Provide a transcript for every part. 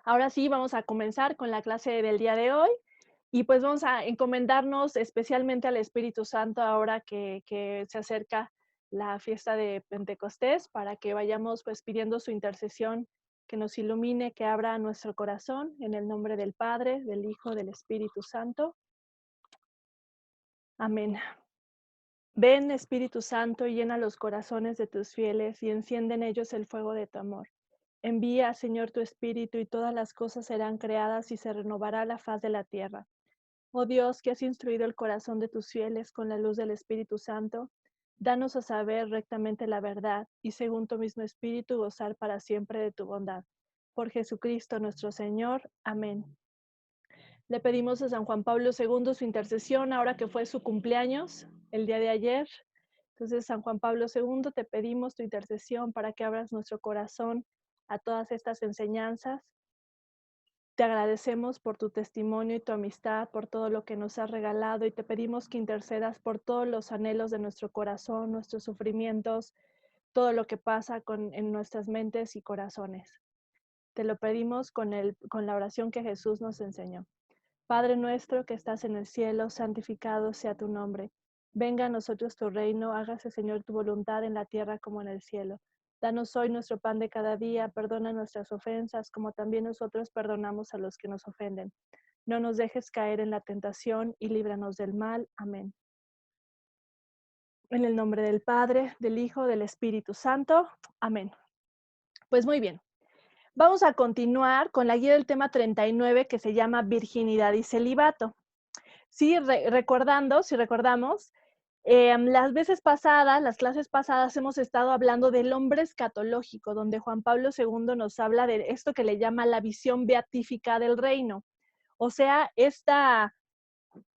Ahora sí, vamos a comenzar con la clase del día de hoy y pues vamos a encomendarnos especialmente al Espíritu Santo ahora que se acerca la fiesta de Pentecostés para que vayamos pues pidiendo su intercesión, que nos ilumine, que abra nuestro corazón en el nombre del Padre, del Hijo, del Espíritu Santo. Amén. Ven, Espíritu Santo, y llena los corazones de tus fieles y enciende en ellos el fuego de tu amor. Envía, Señor, tu Espíritu y todas las cosas serán creadas y se renovará la faz de la tierra. Oh Dios, que has instruido el corazón de tus fieles con la luz del Espíritu Santo, danos a saber rectamente la verdad y según tu mismo Espíritu gozar para siempre de tu bondad. Por Jesucristo nuestro Señor. Amén. Le pedimos a San Juan Pablo II su intercesión ahora que fue su cumpleaños el día de ayer. Entonces, San Juan Pablo II, te pedimos tu intercesión para que abras nuestro corazón a todas estas enseñanzas. Te agradecemos por tu testimonio y tu amistad, por todo lo que nos has regalado y te pedimos que intercedas por todos los anhelos de nuestro corazón, nuestros sufrimientos, todo lo que pasa en nuestras mentes y corazones. Te lo pedimos con la oración que Jesús nos enseñó. Padre nuestro que estás en el cielo, santificado sea tu nombre. Venga a nosotros tu reino, hágase, Señor, tu voluntad en la tierra como en el cielo. Danos hoy nuestro pan de cada día, perdona nuestras ofensas, como también nosotros perdonamos a los que nos ofenden. No nos dejes caer en la tentación y líbranos del mal. Amén. En el nombre del Padre, del Hijo, del Espíritu Santo. Amén. Pues muy bien. Vamos a continuar con la guía del tema 39 que se llama Virginidad y Celibato. Sí, recordando, si recordamos, las veces pasadas, las clases pasadas, hemos estado hablando del hombre escatológico, donde Juan Pablo II nos habla de esto que le llama la visión beatífica del reino. O sea,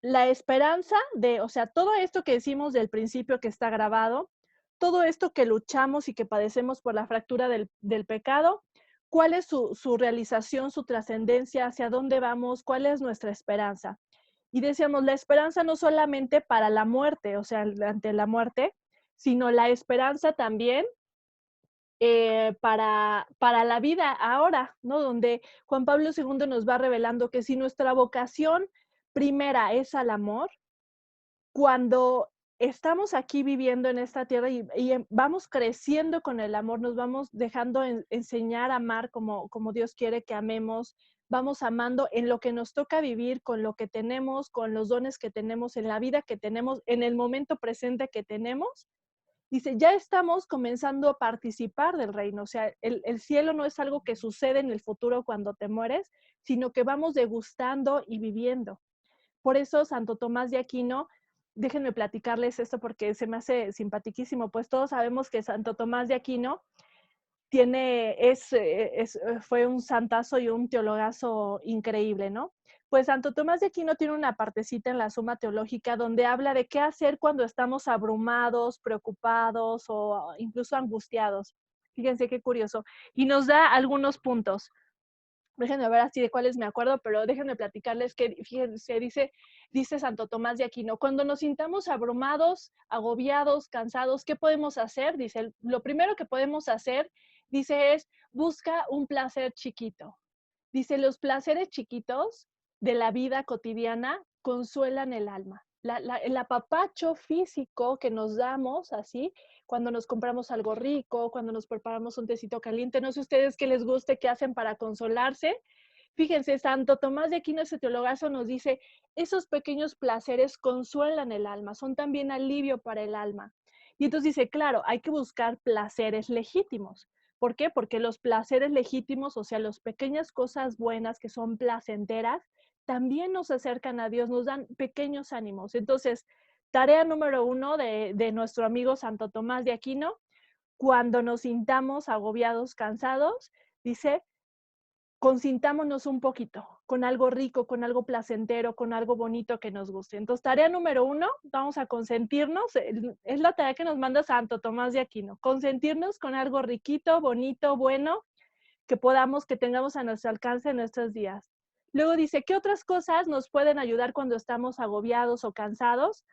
la esperanza de, o sea, todo esto que decimos del principio que está grabado, todo esto que luchamos y que padecemos por la fractura del pecado, ¿cuál es su realización, su trascendencia, hacia dónde vamos, cuál es nuestra esperanza? Y decíamos, la esperanza no solamente para la muerte, o sea, ante la muerte, sino la esperanza también para la vida ahora, ¿no? Donde Juan Pablo II nos va revelando que si nuestra vocación primera es al amor, cuando estamos aquí viviendo en esta tierra y vamos creciendo con el amor, nos vamos dejando enseñar a amar como Dios quiere que amemos, vamos amando en lo que nos toca vivir, con lo que tenemos, con los dones que tenemos, en la vida que tenemos, en el momento presente que tenemos. Dice, ya estamos comenzando a participar del reino, o sea, el cielo no es algo que sucede en el futuro cuando te mueres, sino que vamos degustando y viviendo. Por eso Santo Tomás de Aquino, déjenme platicarles esto porque se me hace simpaticísimo, pues todos sabemos que Santo Tomás de Aquino fue un santazo y un teologazo increíble, ¿no? Pues Santo Tomás de Aquino tiene una partecita en la Suma Teológica donde habla de qué hacer cuando estamos abrumados, preocupados o incluso angustiados. Fíjense qué curioso. Y nos da algunos puntos. Déjenme ver así de cuáles me acuerdo, pero déjenme platicarles que, fíjense, dice Santo Tomás de Aquino, cuando nos sintamos abrumados, agobiados, cansados, ¿qué podemos hacer? Dice, lo primero que podemos hacer, dice, es busca un placer chiquito. Dice, los placeres chiquitos de la vida cotidiana consuelan el alma. El apapacho físico que nos damos así, cuando nos compramos algo rico, cuando nos preparamos un tecito caliente, no sé ustedes qué les guste, qué hacen para consolarse. Fíjense, Santo Tomás de Aquino, ese teologazo, nos dice, esos pequeños placeres consuelan el alma, son también alivio para el alma. Y entonces dice, claro, hay que buscar placeres legítimos. ¿Por qué? Porque los placeres legítimos, o sea, las pequeñas cosas buenas que son placenteras, también nos acercan a Dios, nos dan pequeños ánimos. Entonces, tarea número 1 de nuestro amigo Santo Tomás de Aquino, cuando nos sintamos agobiados, cansados, dice, consintámonos un poquito con algo rico, con algo placentero, con algo bonito que nos guste. Entonces, tarea número 1, vamos a consentirnos, es la tarea que nos manda Santo Tomás de Aquino, consentirnos con algo riquito, bonito, bueno, que tengamos a nuestro alcance en nuestros días. Luego dice, ¿qué otras cosas nos pueden ayudar cuando estamos agobiados o cansados?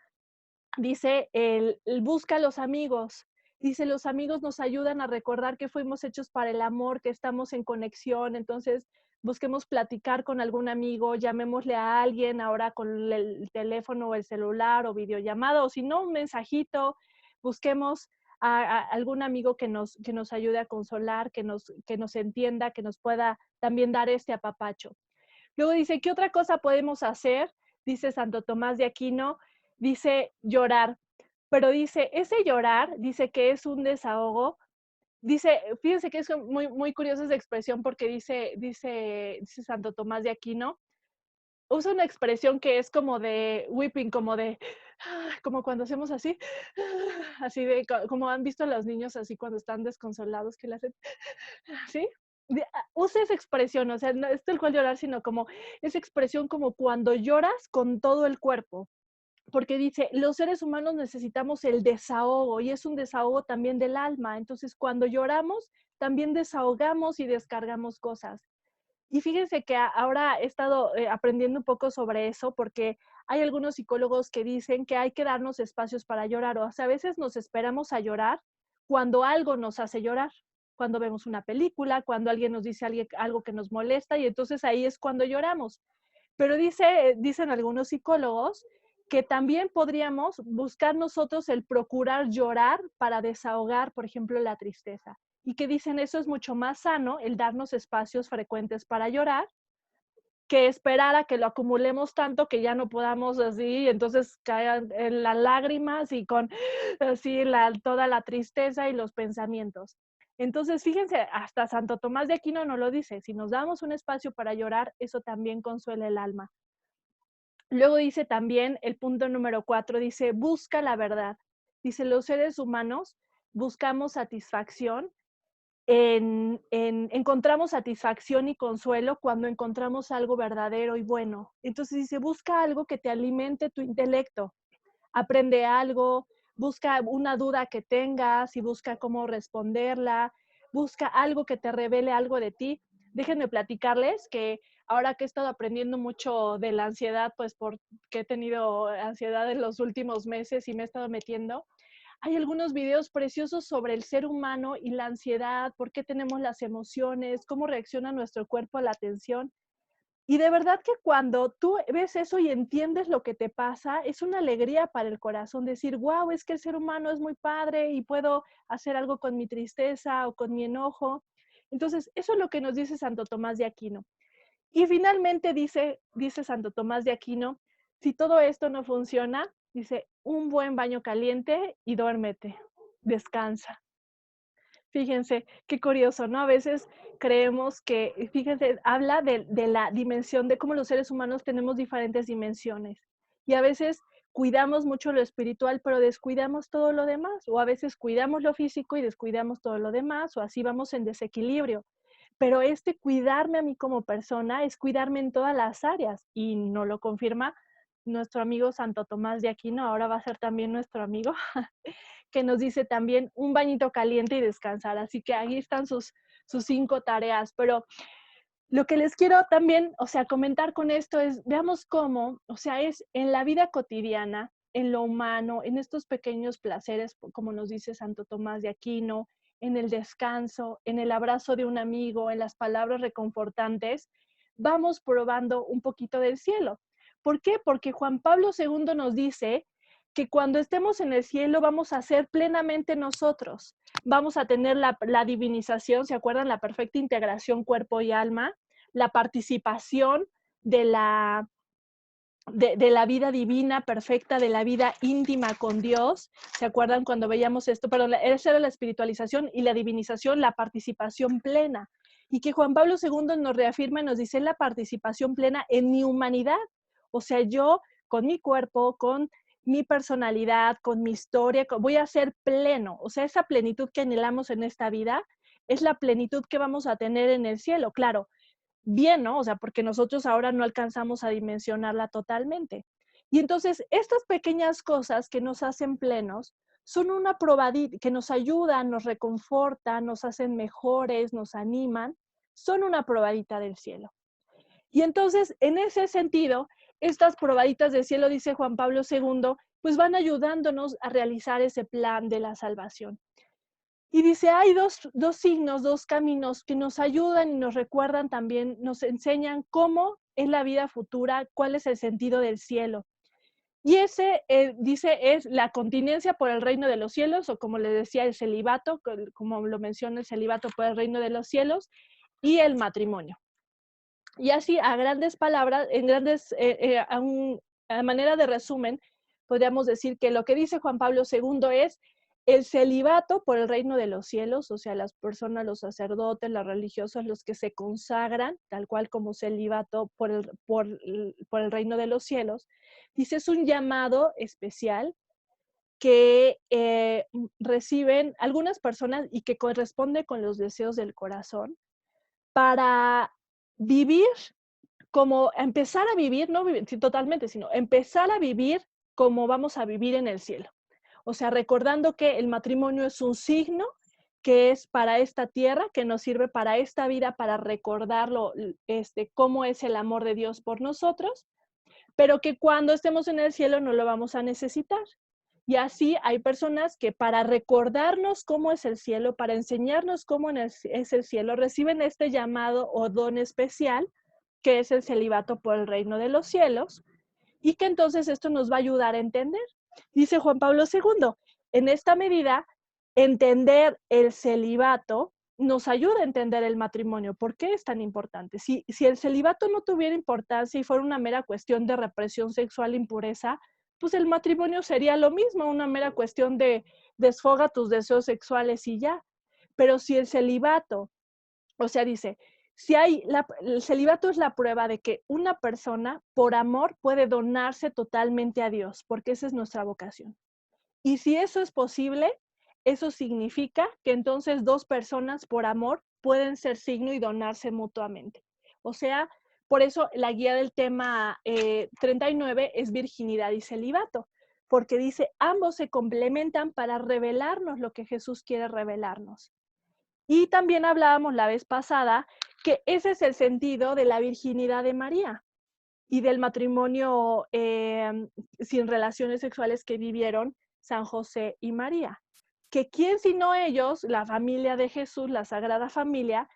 Dice, el busca a los amigos. Dice, los amigos nos ayudan a recordar que fuimos hechos para el amor, que estamos en conexión. Entonces, busquemos platicar con algún amigo, llamémosle a alguien ahora con el teléfono o el celular o videollamada, o si no, un mensajito, busquemos a algún amigo que nos ayude a consolar, que nos entienda, que nos pueda también dar este apapacho. Luego dice, ¿qué otra cosa podemos hacer? Dice Santo Tomás de Aquino, dice llorar, pero dice, ese llorar, dice que es un desahogo. Dice, fíjense que es muy, muy curiosa esa expresión porque dice Santo Tomás de Aquino, usa una expresión que es como de weeping, como de, como cuando hacemos así, así de, como han visto a los niños así cuando están desconsolados que le hacen, ¿sí? Usa esa expresión, o sea, no es tal cual llorar, sino como esa expresión como cuando lloras con todo el cuerpo, porque dice, los seres humanos necesitamos el desahogo y es un desahogo también del alma. Entonces, cuando lloramos, también desahogamos y descargamos cosas. Y fíjense que ahora he estado aprendiendo un poco sobre eso porque hay algunos psicólogos que dicen que hay que darnos espacios para llorar. O sea, a veces nos esperamos a llorar cuando algo nos hace llorar, cuando vemos una película, cuando alguien nos dice algo que nos molesta y entonces ahí es cuando lloramos. Pero dicen algunos psicólogos que también podríamos buscar nosotros el procurar llorar para desahogar, por ejemplo, la tristeza. Y que dicen eso es mucho más sano, el darnos espacios frecuentes para llorar, que esperar a que lo acumulemos tanto que ya no podamos así, entonces caigan en las lágrimas y con así toda la tristeza y los pensamientos. Entonces, fíjense, hasta Santo Tomás de Aquino nos lo dice, si nos damos un espacio para llorar, eso también consuela el alma. Luego dice también el punto número 4, dice, busca la verdad. Dice, los seres humanos buscamos satisfacción encontramos satisfacción y consuelo cuando encontramos algo verdadero y bueno. Entonces dice, busca algo que te alimente tu intelecto, aprende algo, busca una duda que tengas y busca cómo responderla, busca algo que te revele algo de ti. Déjenme platicarles que ahora que he estado aprendiendo mucho de la ansiedad, pues porque he tenido ansiedad en los últimos meses y me he estado metiendo, hay algunos videos preciosos sobre el ser humano y la ansiedad, por qué tenemos las emociones, cómo reacciona nuestro cuerpo a la tensión. Y de verdad que cuando tú ves eso y entiendes lo que te pasa, es una alegría para el corazón decir, wow, es que el ser humano es muy padre y puedo hacer algo con mi tristeza o con mi enojo. Entonces, eso es lo que nos dice Santo Tomás de Aquino. Y finalmente dice Santo Tomás de Aquino, si todo esto no funciona, dice, un buen baño caliente y duérmete, descansa. Fíjense, qué curioso, ¿no? A veces creemos que, fíjense, habla de la dimensión de cómo los seres humanos tenemos diferentes dimensiones. Y a veces cuidamos mucho lo espiritual, pero descuidamos todo lo demás. O a veces cuidamos lo físico y descuidamos todo lo demás, o así vamos en desequilibrio. Pero este cuidarme a mí como persona es cuidarme en todas las áreas y no lo confirma nuestro amigo Santo Tomás de Aquino, ahora va a ser también nuestro amigo, que nos dice también un bañito caliente y descansar. Así que ahí están sus 5 tareas. Pero lo que les quiero también, o sea, comentar con esto es, veamos cómo, o sea, es en la vida cotidiana, en lo humano, en estos pequeños placeres, como nos dice Santo Tomás de Aquino, en el descanso, en el abrazo de un amigo, en las palabras reconfortantes, vamos probando un poquito del cielo. ¿Por qué? Porque Juan Pablo II nos dice que cuando estemos en el cielo vamos a ser plenamente nosotros. Vamos a tener la divinización, ¿se acuerdan? La perfecta integración cuerpo y alma, la participación de la vida divina perfecta, de la vida íntima con Dios. ¿Se acuerdan cuando veíamos esto? Pero esa era la espiritualización y la divinización, la participación plena. Y que Juan Pablo II nos reafirma y nos dice la participación plena en mi humanidad. O sea, yo con mi cuerpo, con mi personalidad, con mi historia, voy a ser pleno. O sea, esa plenitud que anhelamos en esta vida es la plenitud que vamos a tener en el cielo. Claro, bien, ¿no? O sea, porque nosotros ahora no alcanzamos a dimensionarla totalmente. Y entonces, estas pequeñas cosas que nos hacen plenos son una probadita, que nos ayudan, nos reconfortan, nos hacen mejores, nos animan, son una probadita del cielo. Y entonces, en ese sentido, estas probaditas del cielo, dice Juan Pablo II, pues van ayudándonos a realizar ese plan de la salvación. Y dice, hay dos signos, dos caminos que nos ayudan y nos recuerdan también, nos enseñan cómo es la vida futura, cuál es el sentido del cielo. Y ese, dice, es la continencia por el reino de los cielos, o como le decía, el celibato, como lo menciona el celibato por el reino de los cielos, y el matrimonio. Y así, a grandes palabras, en grandes, a manera de resumen, podríamos decir que lo que dice Juan Pablo II es el celibato por el reino de los cielos, o sea, las personas, los sacerdotes, los religiosos, los que se consagran, tal cual como celibato por el reino de los cielos, dice, es un llamado especial que reciben algunas personas y que corresponde con los deseos del corazón para vivir como empezar a vivir, no vivir sí, totalmente, sino empezar a vivir como vamos a vivir en el cielo. O sea, recordando que el matrimonio es un signo que es para esta tierra, que nos sirve para esta vida, para recordarlo, cómo es el amor de Dios por nosotros, pero que cuando estemos en el cielo no lo vamos a necesitar. Y así hay personas que para recordarnos cómo es el cielo, para enseñarnos cómo es el cielo, reciben este llamado o don especial, que es el celibato por el reino de los cielos, y que entonces esto nos va a ayudar a entender. Dice Juan Pablo II, en esta medida, entender el celibato nos ayuda a entender el matrimonio. ¿Por qué es tan importante? Si el celibato no tuviera importancia y fuera una mera cuestión de represión sexual e impureza, pues el matrimonio sería lo mismo, una mera cuestión de desfoga tus deseos sexuales y ya. Pero si el celibato, o sea, dice, si hay el celibato es la prueba de que una persona por amor puede donarse totalmente a Dios, porque esa es nuestra vocación. Y si eso es posible, eso significa que entonces dos personas por amor pueden ser signo y donarse mutuamente. O sea, por eso la guía del tema 39 es virginidad y celibato, porque dice, ambos se complementan para revelarnos lo que Jesús quiere revelarnos. Y también hablábamos la vez pasada que ese es el sentido de la virginidad de María y del matrimonio sin relaciones sexuales que vivieron San José y María. Que quién sino ellos, la familia de Jesús, la Sagrada Familia,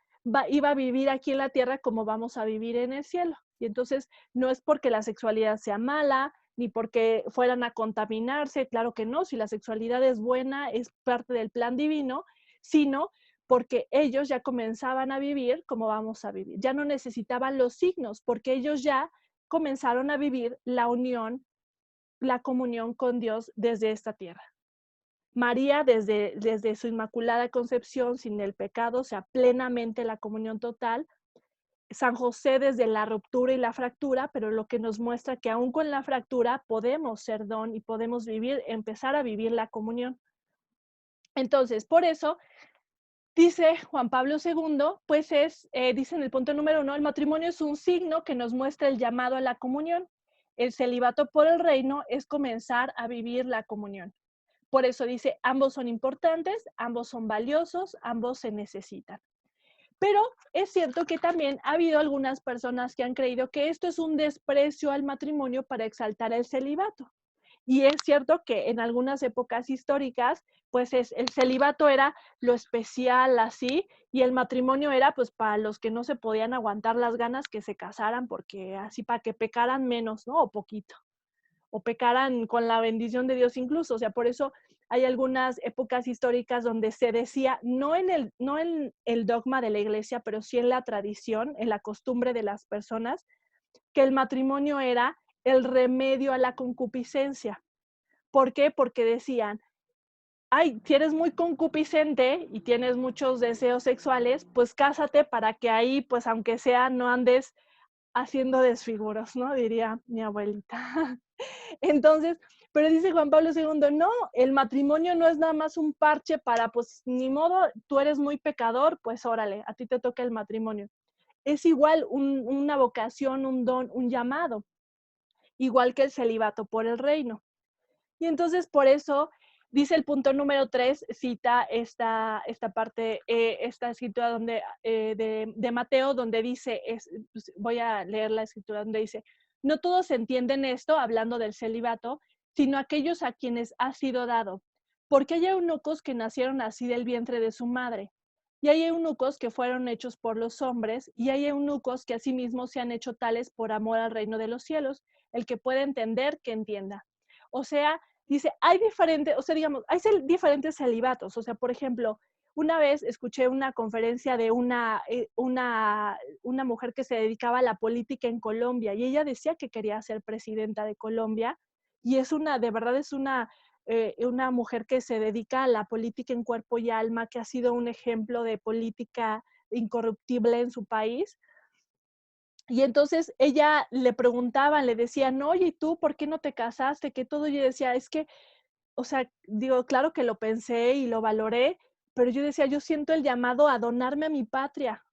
iba a vivir aquí en la tierra como vamos a vivir en el cielo. Y entonces no es porque la sexualidad sea mala, ni porque fueran a contaminarse, claro que no, si la sexualidad es buena, es parte del plan divino, sino porque ellos ya comenzaban a vivir como vamos a vivir. Ya no necesitaban los signos, porque ellos ya comenzaron a vivir la unión, la comunión con Dios desde esta tierra. María, desde su inmaculada concepción, sin el pecado, o sea, plenamente la comunión total. San José desde la ruptura y la fractura, pero lo que nos muestra que aún con la fractura podemos ser don y podemos vivir, empezar a vivir la comunión. Entonces, por eso, dice Juan Pablo II, pues dice en el punto número 1, el matrimonio es un signo que nos muestra el llamado a la comunión. El celibato por el reino es comenzar a vivir la comunión. Por eso dice, ambos son importantes, ambos son valiosos, ambos se necesitan. Pero es cierto que también ha habido algunas personas que han creído que esto es un desprecio al matrimonio para exaltar el celibato. Y es cierto que en algunas épocas históricas, pues el celibato era lo especial así, y el matrimonio era pues para los que no se podían aguantar las ganas que se casaran, porque así para que pecaran menos, ¿no? O poquito, o pecaran con la bendición de Dios incluso. O sea, por eso hay algunas épocas históricas donde se decía, no en el dogma de la iglesia, pero sí en la tradición, en la costumbre de las personas, que el matrimonio era el remedio a la concupiscencia. ¿Por qué? Porque decían, ay, si eres muy concupiscente y tienes muchos deseos sexuales, pues cásate para que ahí, pues aunque sea, no andes haciendo desfiguros, ¿no? Diría mi abuelita. Entonces, pero dice Juan Pablo II, no, el matrimonio no es nada más un parche para, pues ni modo, tú eres muy pecador, pues órale, a ti te toca el matrimonio. Es igual una vocación, un don, un llamado, igual que el celibato por el reino. Y entonces por eso dice el punto número 3, cita esta parte, esta escritura donde, de Mateo, donde dice, pues, voy a leer la escritura donde dice, no todos entienden esto, hablando del celibato, sino aquellos a quienes ha sido dado, porque hay eunucos que nacieron así del vientre de su madre, y hay eunucos que fueron hechos por los hombres, y hay eunucos que asimismo se han hecho tales por amor al reino de los cielos. El que puede entender, que entienda. O sea, dice, hay diferentes, o sea, digamos, hay diferentes celibatos. O sea, por ejemplo, una vez escuché una conferencia de una mujer que se dedicaba a la política en Colombia, y ella decía que quería ser presidenta de Colombia, y de verdad es una mujer que se dedica a la política en cuerpo y alma, que ha sido un ejemplo de política incorruptible en su país. Y entonces ella le preguntaban, le decían, oye, ¿y tú por qué no te casaste? Que todo, y ella decía, es que, o sea, digo, claro que lo pensé y lo valoré, pero yo decía, yo siento el llamado a donarme a mi patria.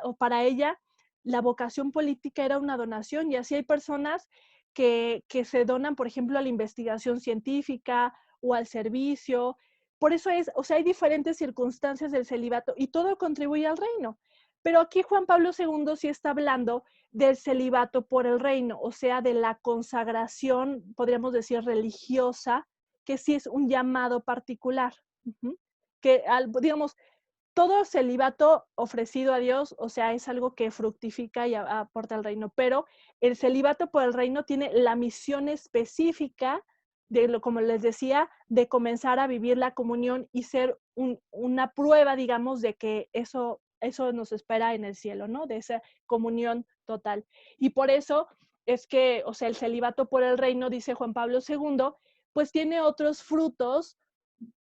O para ella, la vocación política era una donación, y así hay personas que se donan, por ejemplo, a la investigación científica o al servicio. Por eso o sea, hay diferentes circunstancias del celibato y todo contribuye al reino. Pero aquí Juan Pablo II sí está hablando del celibato por el reino, o sea, de la consagración, podríamos decir, religiosa, que sí es un llamado particular. Que, digamos, todo celibato ofrecido a Dios, o sea, es algo que fructifica y aporta al reino, pero el celibato por el reino tiene la misión específica como les decía, de comenzar a vivir la comunión y ser una prueba, digamos, de que eso nos espera en el cielo, ¿no? De esa comunión total. Y por eso es que, o sea, el celibato por el reino, dice Juan Pablo II, pues tiene otros frutos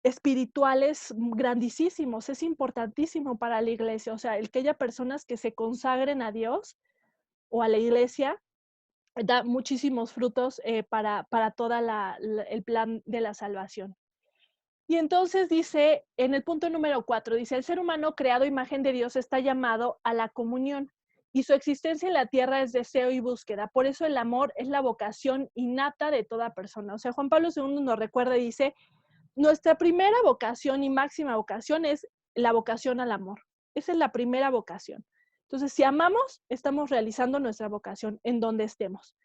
espirituales grandísimos, es importantísimo para la iglesia, o sea, el que haya personas que se consagren a Dios o a la iglesia, da muchísimos frutos para toda el plan de la salvación. Y entonces dice, en el punto número 4, dice, el ser humano creado a imagen de Dios está llamado a la comunión y su existencia en la tierra es deseo y búsqueda. Por eso el amor es la vocación innata de toda persona. O sea, Juan Pablo II nos recuerda y dice, nuestra primera vocación y máxima vocación es la vocación al amor. Esa es la primera vocación. Entonces, si amamos, estamos realizando nuestra vocación en donde estemos.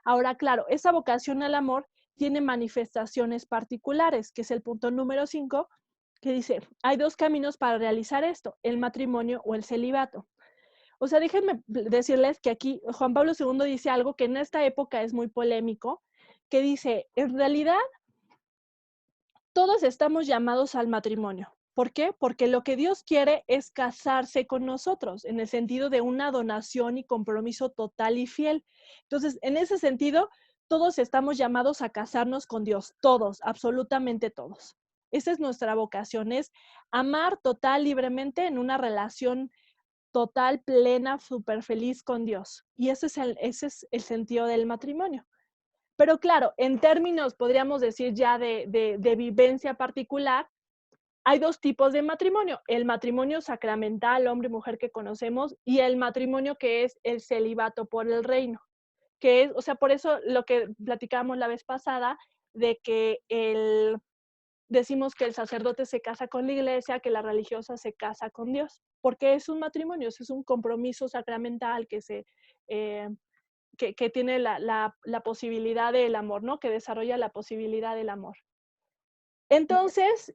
Ahora, claro, esa vocación al amor tiene manifestaciones particulares, que es el punto número 5, que dice, hay dos caminos para realizar esto, el matrimonio o el celibato. O sea, déjenme decirles que aquí Juan Pablo II dice algo que en esta época es muy polémico, que dice, en realidad, todos estamos llamados al matrimonio. ¿Por qué? Porque lo que Dios quiere es casarse con nosotros, en el sentido de una donación y compromiso total y fiel. Entonces, en ese sentido, todos estamos llamados a casarnos con Dios, todos, absolutamente todos. Esa es nuestra vocación, es amar total, libremente en una relación total, plena, súper feliz con Dios. Y ese es el sentido del matrimonio. Pero claro, en términos, podríamos decir ya de vivencia particular, hay dos tipos de matrimonio, el matrimonio sacramental, hombre y mujer que conocemos, y el matrimonio que es el celibato por el reino, que es, o sea, por eso lo que platicábamos la vez pasada, de que decimos que el sacerdote se casa con la iglesia, que la religiosa se casa con Dios, porque es un matrimonio, es un compromiso sacramental eh, que tiene la posibilidad del amor, ¿no? Que desarrolla la posibilidad del amor. Entonces,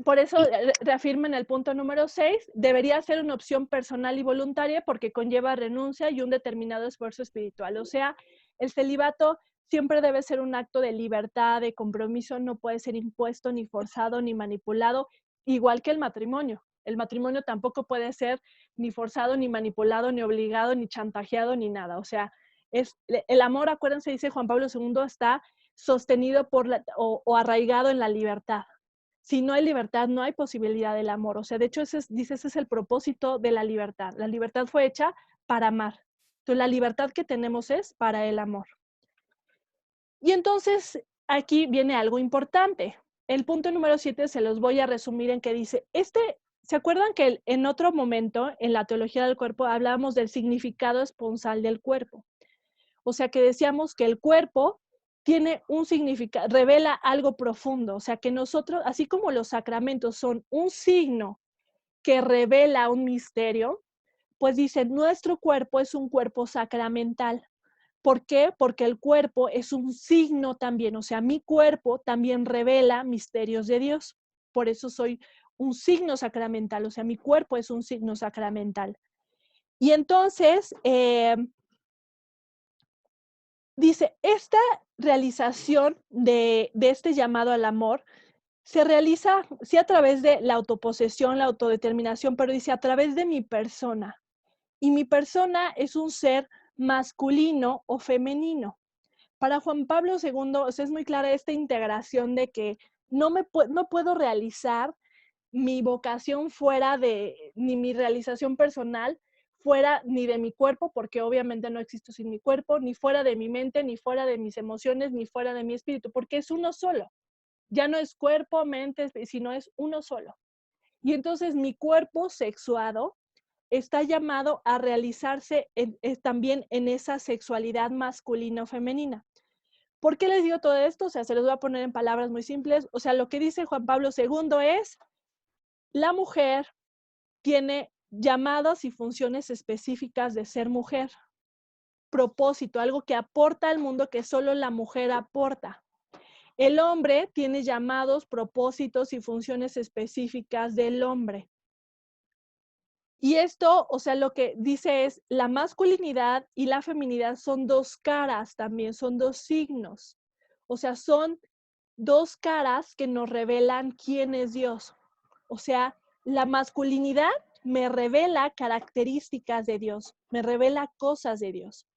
por eso reafirma en el punto número 6, debería ser una opción personal y voluntaria porque conlleva renuncia y un determinado esfuerzo espiritual. O sea, el celibato siempre debe ser un acto de libertad, de compromiso, no puede ser impuesto, ni forzado, ni manipulado, igual que el matrimonio. El matrimonio tampoco puede ser ni forzado, ni manipulado, ni obligado, ni chantajeado, ni nada. O sea, el amor, acuérdense, dice Juan Pablo II, está sostenido o arraigado en la libertad. Si no hay libertad, no hay posibilidad del amor. O sea, de hecho, ese es el propósito de la libertad. La libertad fue hecha para amar. Entonces, la libertad que tenemos es para el amor. Y entonces, aquí viene algo importante. El punto número 7 se los voy a resumir en que dice, ¿se acuerdan que en otro momento, en la teología del cuerpo, hablábamos del significado esponsal del cuerpo? O sea, que decíamos que el cuerpo tiene un significado, revela algo profundo. O sea, que nosotros, así como los sacramentos son un signo que revela un misterio, pues dice, nuestro cuerpo es un cuerpo sacramental. ¿Por qué? Porque el cuerpo es un signo también, o sea, mi cuerpo también revela misterios de Dios. Por eso soy un signo sacramental, o sea, mi cuerpo es un signo sacramental. Y entonces, dice, esta realización de este llamado al amor se realiza, sí, a través de la autoposesión, la autodeterminación, pero dice, a través de mi persona. Y mi persona es un ser masculino o femenino. Para Juan Pablo II, o sea, es muy clara esta integración de que no puedo realizar mi vocación fuera de, ni mi realización personal fuera ni de mi cuerpo, porque obviamente no existo sin mi cuerpo, ni fuera de mi mente, ni fuera de mis emociones, ni fuera de mi espíritu, porque es uno solo. Ya no es cuerpo, mente, sino es uno solo. Y entonces mi cuerpo sexuado está llamado a realizarse también en esa sexualidad masculina o femenina. ¿Por qué les digo todo esto? O sea, se los voy a poner en palabras muy simples. O sea, lo que dice Juan Pablo II es, la mujer tiene llamados y funciones específicas de ser mujer, propósito, algo que aporta al mundo que solo la mujer aporta. El hombre tiene llamados, propósitos y funciones específicas del hombre. Y esto, o sea, lo que dice es, la masculinidad y la feminidad son dos caras también, son dos signos. O sea, son dos caras que nos revelan quién es Dios. O sea, la masculinidad me revela características de Dios, me revela cosas de Dios.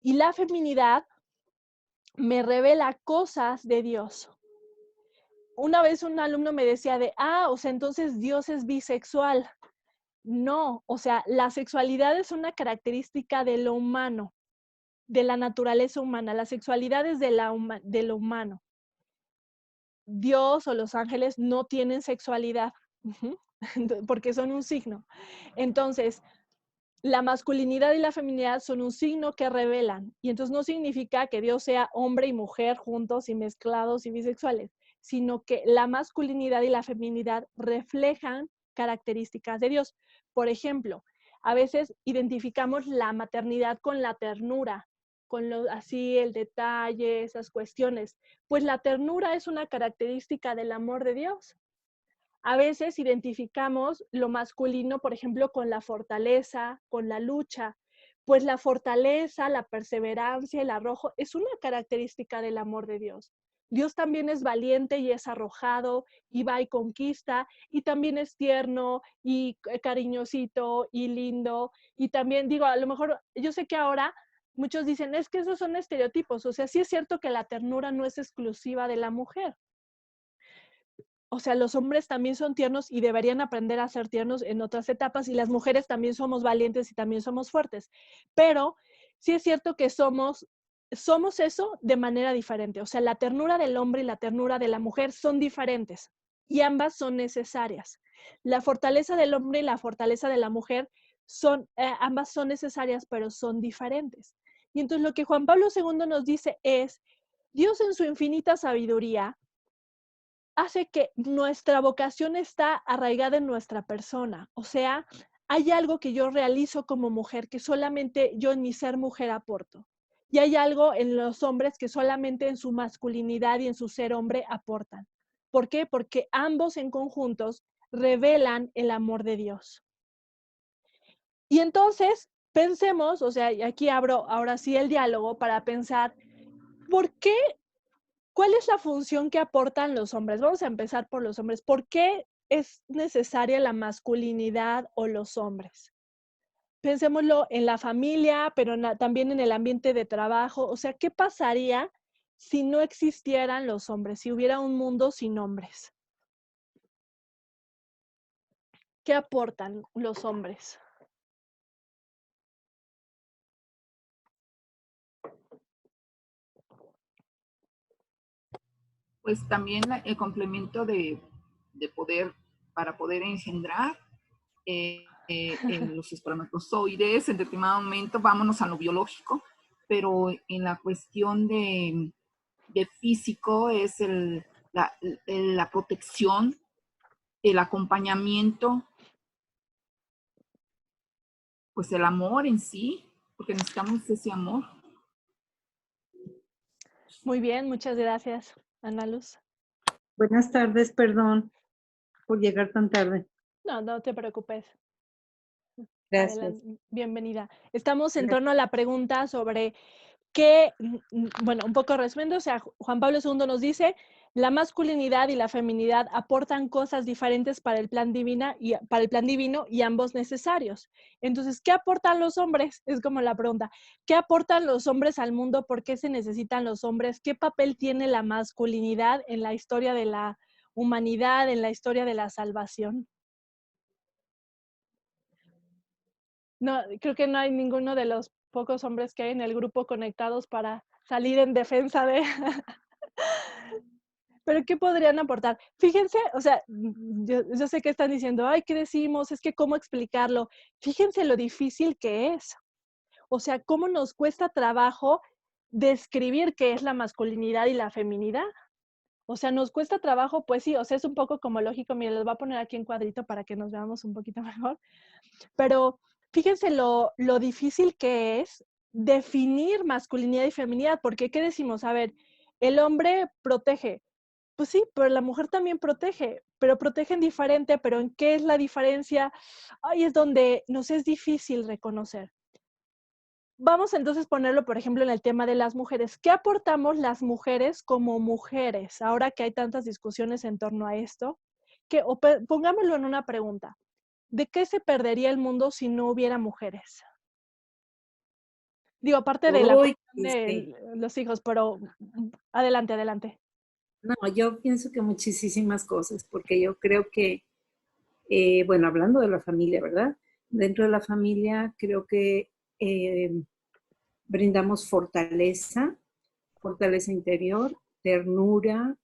Y la feminidad me revela cosas de Dios. Una vez un alumno me decía o sea, entonces Dios es bisexual. No, o sea, la sexualidad es una característica de lo humano, de la naturaleza humana. La sexualidad es de lo humano. Dios o los ángeles no tienen sexualidad, porque son un signo. Entonces, la masculinidad y la feminidad son un signo que revelan. Y entonces no significa que Dios sea hombre y mujer juntos y mezclados y bisexuales, sino que la masculinidad y la feminidad reflejan características de Dios. Por ejemplo, a veces identificamos la maternidad con la ternura, con así el detalle, esas cuestiones. Pues la ternura es una característica del amor de Dios. A veces identificamos lo masculino, por ejemplo, con la fortaleza, con la lucha. Pues la fortaleza, la perseverancia, el arrojo es una característica del amor de Dios. Dios también es valiente y es arrojado y va y conquista y también es tierno y cariñosito y lindo. Y también digo, a lo mejor, yo sé que ahora muchos dicen, es que esos son estereotipos. O sea, sí es cierto que la ternura no es exclusiva de la mujer. O sea, los hombres también son tiernos y deberían aprender a ser tiernos en otras etapas y las mujeres también somos valientes y también somos fuertes. Pero sí es cierto que somos eso de manera diferente. O sea, la ternura del hombre y la ternura de la mujer son diferentes y ambas son necesarias. La fortaleza del hombre y la fortaleza de la mujer ambas son necesarias, pero son diferentes. Y entonces lo que Juan Pablo II nos dice es, Dios en su infinita sabiduría hace que nuestra vocación está arraigada en nuestra persona. O sea, hay algo que yo realizo como mujer que solamente yo en mi ser mujer aporto. Y hay algo en los hombres que solamente en su masculinidad y en su ser hombre aportan. ¿Por qué? Porque ambos en conjuntos revelan el amor de Dios. Y entonces, pensemos, o sea, y aquí abro ahora sí el diálogo para pensar, ¿por qué? ¿Cuál es la función que aportan los hombres? Vamos a empezar por los hombres. ¿Por qué es necesaria la masculinidad o los hombres? Pensémoslo en la familia, pero también en el ambiente de trabajo. O sea, ¿qué pasaría si no existieran los hombres, si hubiera un mundo sin hombres? ¿Qué aportan los hombres? Pues también el complemento de poder, para poder engendrar en los espermatozoides en determinado momento, vámonos a lo biológico, pero en la cuestión de físico es la protección, el acompañamiento, pues el amor en sí, porque necesitamos ese amor. Muy bien, muchas gracias, Ana Luz. Buenas tardes, perdón por llegar tan tarde. No, no te preocupes. Gracias. Adelante, bienvenida. Estamos en Gracias. torno a la pregunta sobre qué, bueno, un poco resumiendo, o sea, Juan Pablo II nos dice, la masculinidad y la feminidad aportan cosas diferentes para el plan divina y para el plan divino y ambos necesarios. Entonces, ¿qué aportan los hombres? Es como la pregunta. ¿Qué aportan los hombres al mundo? ¿Por qué se necesitan los hombres? ¿Qué papel tiene la masculinidad en la historia de la humanidad, en la historia de la salvación? No, creo que no hay ninguno de los pocos hombres que hay en el grupo conectados para salir en defensa de pero, ¿qué podrían aportar? Fíjense, o sea, yo sé que están diciendo: "Ay, ¿qué decimos? Es que, ¿cómo explicarlo?". Fíjense lo difícil que es. O sea, cómo nos cuesta trabajo describir qué es la masculinidad y la feminidad. O sea, nos cuesta trabajo, pues sí, o sea, es un poco como lógico. Miren, les voy a poner aquí en cuadrito para que nos veamos un poquito mejor. Pero fíjense lo difícil que es definir masculinidad y feminidad, porque, ¿qué decimos? A ver, el hombre protege. Pues sí, pero la mujer también protege, pero protegen diferente, pero ¿en qué es la diferencia? Ahí es donde nos es difícil reconocer. Vamos entonces a ponerlo, por ejemplo, en el tema de las mujeres. ¿Qué aportamos las mujeres como mujeres? Ahora que hay tantas discusiones en torno a esto, pongámoslo en una pregunta. ¿De qué se perdería el mundo si no hubiera mujeres? Digo, aparte de la Uy, cuestión de los hijos, pero adelante, adelante. no, yo pienso que muchísimas cosas, porque yo creo que, bueno, hablando de la familia, ¿verdad? Dentro de la familia creo que eh, brindamos fortaleza, fortaleza interior, ternura,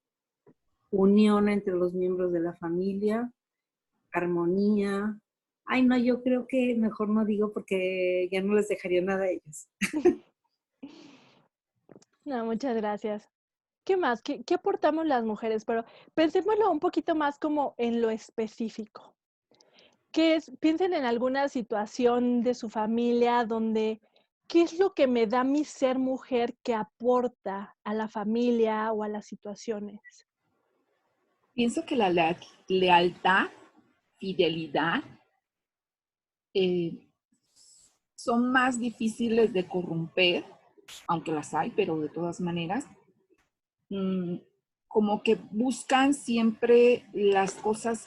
unión entre los miembros de la familia, armonía. Ay, no, yo creo que mejor no digo porque ya no les dejaría nada a ellos. No, muchas gracias. ¿Qué más? ¿Qué aportamos las mujeres? Pero pensémoslo un poquito más como en lo específico. ¿Qué es? Piensen en alguna situación de su familia donde, ¿qué es lo que me da mi ser mujer que aporta a la familia o a las situaciones? Pienso que la lealtad, fidelidad, eh, son más difíciles de corromper, aunque las hay, pero de todas maneras, mm, como que buscan siempre las cosas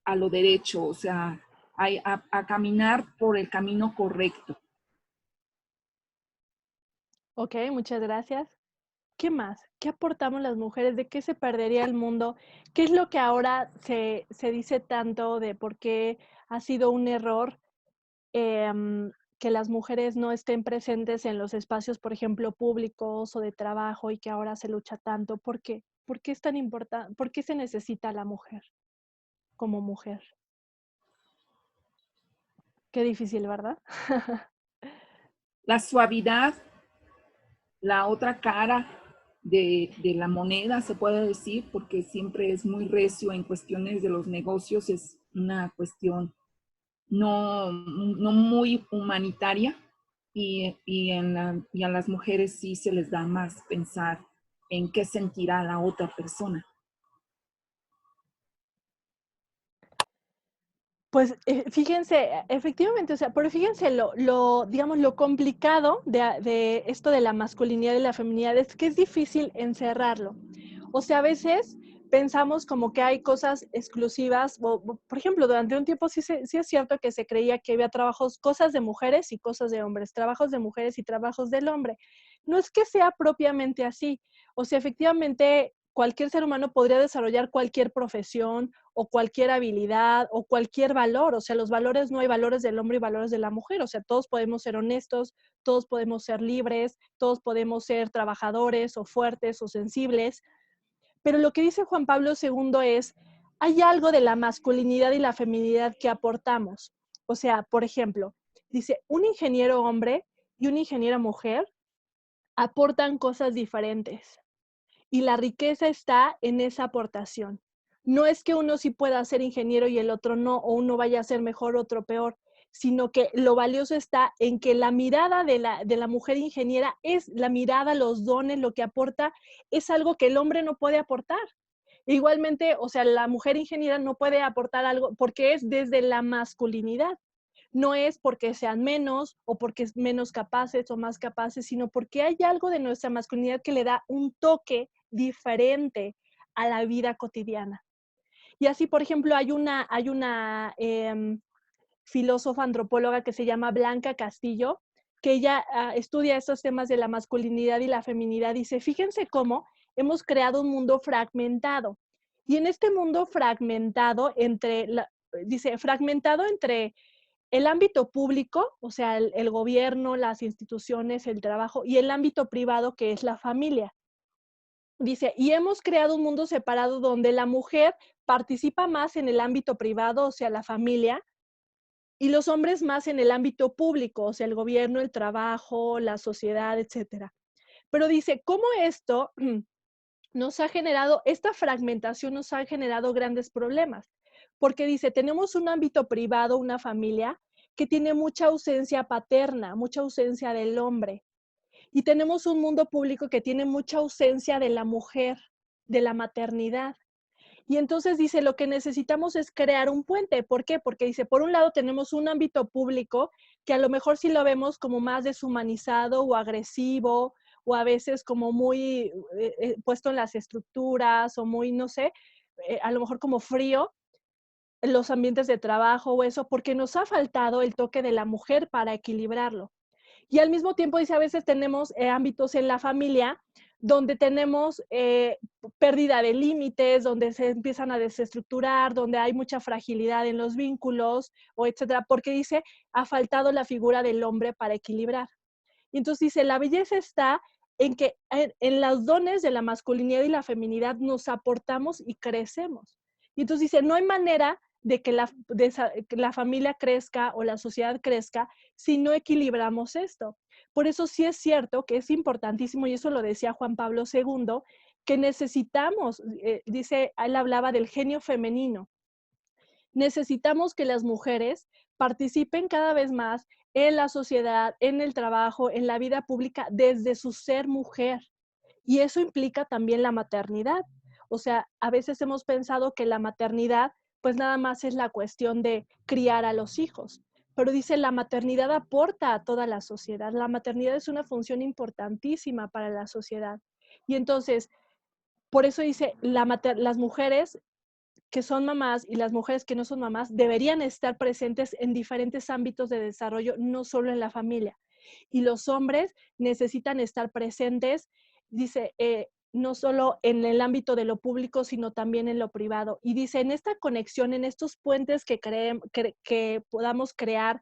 a lo derecho, o sea, a caminar por el camino correcto. Ok, muchas gracias. ¿Qué más? ¿Qué aportamos las mujeres? ¿De qué se perdería el mundo? ¿Qué es lo que ahora se dice tanto de por qué ha sido un error que las mujeres no estén presentes en los espacios, por ejemplo, públicos o de trabajo y que ahora se lucha tanto? ¿Por qué? ¿Por qué es tan importante? ¿Por qué se necesita a la mujer como mujer? Qué difícil, ¿verdad? La suavidad, la otra cara de la moneda, se puede decir, porque siempre es muy recio en cuestiones de los negocios, es una cuestión no muy humanitaria y a las mujeres sí se les da más pensar en qué sentirá la otra persona. Pues, fíjense, efectivamente, o sea, pero fíjense digamos, lo complicado de esto de la masculinidad y la feminidad es que es difícil encerrarlo. O sea, a veces pensamos como que hay cosas exclusivas, por ejemplo, durante un tiempo sí es cierto que se creía que había trabajos, cosas de mujeres y cosas de hombres, trabajos de mujeres y trabajos del hombre. No es que sea propiamente así. O sea, efectivamente, cualquier ser humano podría desarrollar cualquier profesión o cualquier habilidad o cualquier valor. O sea, los valores, no hay valores del hombre y valores de la mujer. O sea, todos podemos ser honestos, todos podemos ser libres, todos podemos ser trabajadores o fuertes o sensibles. Pero lo que dice Juan Pablo II es, hay algo de la masculinidad y la feminidad que aportamos. O sea, por ejemplo, dice, un ingeniero hombre y una ingeniera mujer aportan cosas diferentes. Y la riqueza está en esa aportación. No es que uno sí pueda ser ingeniero y el otro no, o uno vaya a ser mejor, otro peor, sino que lo valioso está en que la mirada de la mujer ingeniera es la mirada, los dones, lo que aporta, es algo que el hombre no puede aportar. Igualmente, o sea, la mujer ingeniera no puede aportar algo porque es desde la masculinidad. No es porque sean menos o porque es menos capaces o más capaces, sino porque hay algo de nuestra masculinidad que le da un toque diferente a la vida cotidiana. Y así, por ejemplo, hay una filósofa antropóloga que se llama Blanca Castillo, que ella estudia estos temas de la masculinidad y la feminidad. Dice, fíjense cómo hemos creado un mundo fragmentado. Y en este mundo fragmentado dice, fragmentado entre el ámbito público, o sea, el gobierno, las instituciones, el trabajo, y el ámbito privado, que es la familia. Dice, y hemos creado un mundo separado donde la mujer participa más en el ámbito privado, o sea, la familia, y los hombres más en el ámbito público, o sea, el gobierno, el trabajo, la sociedad, etcétera. Pero dice, ¿cómo esto esta fragmentación nos ha generado grandes problemas? Porque dice, tenemos un ámbito privado, una familia, que tiene mucha ausencia paterna, mucha ausencia del hombre. Y tenemos un mundo público que tiene mucha ausencia de la mujer, de la maternidad. Y entonces dice, lo que necesitamos es crear un puente. ¿Por qué? Porque dice, por un lado tenemos un ámbito público que a lo mejor sí lo vemos como más deshumanizado o agresivo, o a veces como muy puesto en las estructuras o muy, no sé, a lo mejor como frío en los ambientes de trabajo o eso, porque nos ha faltado el toque de la mujer para equilibrarlo. Y al mismo tiempo, dice, a veces tenemos ámbitos en la familia donde tenemos pérdida de límites, donde se empiezan a desestructurar, donde hay mucha fragilidad en los vínculos, o etcétera, porque dice, ha faltado la figura del hombre para equilibrar. Y entonces dice, la belleza está en que en los dones de la masculinidad y la feminidad nos aportamos y crecemos. Y entonces dice, no hay manera de que que la familia crezca o la sociedad crezca si no equilibramos esto. Por eso sí es cierto que es importantísimo, y eso lo decía Juan Pablo II, que necesitamos, dice, él hablaba del genio femenino. Necesitamos que las mujeres participen cada vez más en la sociedad, en el trabajo, en la vida pública, desde su ser mujer. Y eso implica también la maternidad. O sea, a veces hemos pensado que la maternidad, pues nada más es la cuestión de criar a los hijos. Pero dice, la maternidad aporta a toda la sociedad. La maternidad es una función importantísima para la sociedad. Y entonces, por eso dice, las mujeres que son mamás y las mujeres que no son mamás deberían estar presentes en diferentes ámbitos de desarrollo, no solo en la familia. Y los hombres necesitan estar presentes, dice, no solo en el ámbito de lo público, sino también en lo privado. Y dice, en esta conexión, en estos puentes que podamos crear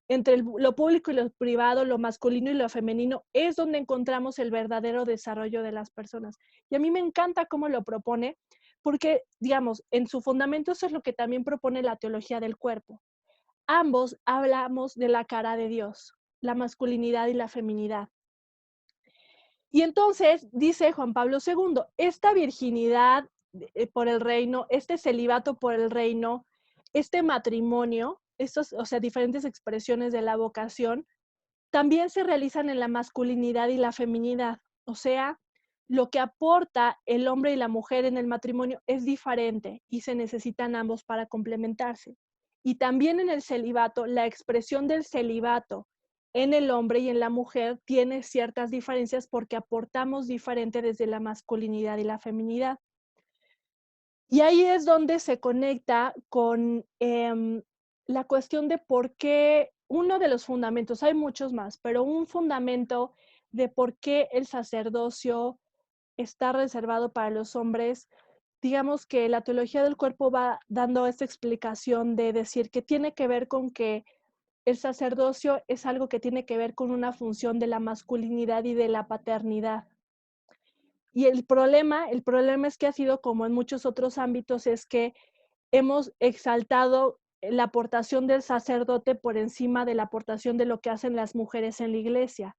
entre lo público y lo privado, lo masculino y lo femenino, es donde encontramos el verdadero desarrollo de las personas. Y a mí me encanta cómo lo propone, porque, digamos, en su fundamento eso es lo que también propone la teología del cuerpo. Ambos hablamos de la cara de Dios, la masculinidad y la feminidad. Y entonces dice Juan Pablo II, esta virginidad por el reino, este celibato por el reino, este matrimonio, estos, o sea, diferentes expresiones de la vocación, también se realizan en la masculinidad y la feminidad. O sea, lo que aporta el hombre y la mujer en el matrimonio es diferente y se necesitan ambos para complementarse. Y también en el celibato, la expresión del celibato en el hombre y en la mujer tiene ciertas diferencias porque aportamos diferente desde la masculinidad y la feminidad. Y ahí es donde se conecta con la cuestión de por qué uno de los fundamentos, hay muchos más, pero un fundamento de por qué el sacerdocio está reservado para los hombres. Digamos que la teología del cuerpo va dando esta explicación de decir que tiene que ver con que el sacerdocio es algo que tiene que ver con una función de la masculinidad y de la paternidad. Y el problema es que ha sido como en muchos otros ámbitos, es que hemos exaltado la aportación del sacerdote por encima de la aportación de lo que hacen las mujeres en la iglesia.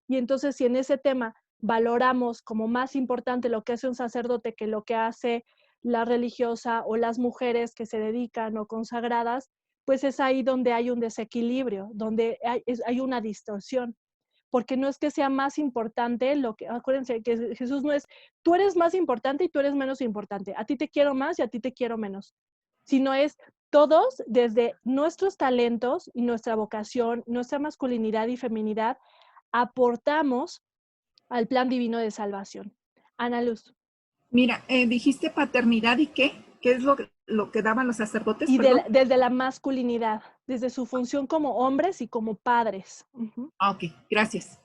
Y entonces, si en ese tema valoramos como más importante lo que hace un sacerdote que lo que hace la religiosa o las mujeres que se dedican o consagradas, pues es ahí donde hay un desequilibrio, donde hay una distorsión. Porque no es que sea más importante lo que, acuérdense que Jesús no es, tú eres más importante y tú eres menos importante, a ti te quiero más y a ti te quiero menos, sino es todos desde nuestros talentos y nuestra vocación, nuestra masculinidad y feminidad, aportamos al plan divino de salvación. Ana Luz. Mira, dijiste paternidad y qué, ¿qué es lo que daban los sacerdotes, Y perdón? desde la masculinidad, desde su función como hombres y como padres. Uh-huh. Ah, ok, gracias.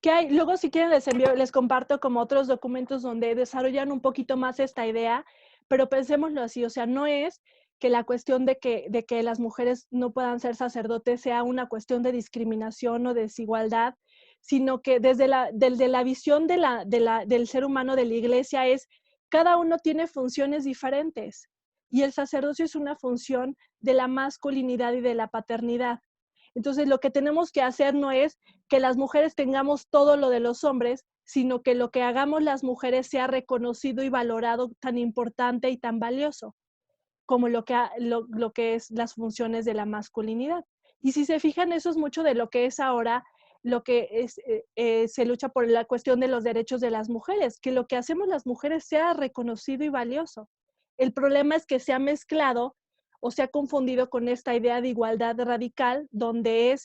¿Qué hay? Luego, si quieren, les comparto como otros documentos donde desarrollan un poquito más esta idea, pero pensémoslo así, o sea, no es que la cuestión de que las mujeres no puedan ser sacerdotes sea una cuestión de discriminación o desigualdad, sino que desde la visión del ser humano de la iglesia es, cada uno tiene funciones diferentes y el sacerdocio es una función de la masculinidad y de la paternidad. Entonces, lo que tenemos que hacer no es que las mujeres tengamos todo lo de los hombres, sino que lo que hagamos las mujeres sea reconocido y valorado tan importante y tan valioso como lo que es las funciones de la masculinidad. Y si se fijan, eso es mucho de lo que es ahora, lo que es, se lucha por la cuestión de los derechos de las mujeres, que lo que hacemos las mujeres sea reconocido y valioso. El problema es que se ha mezclado o se ha confundido con esta idea de igualdad radical, donde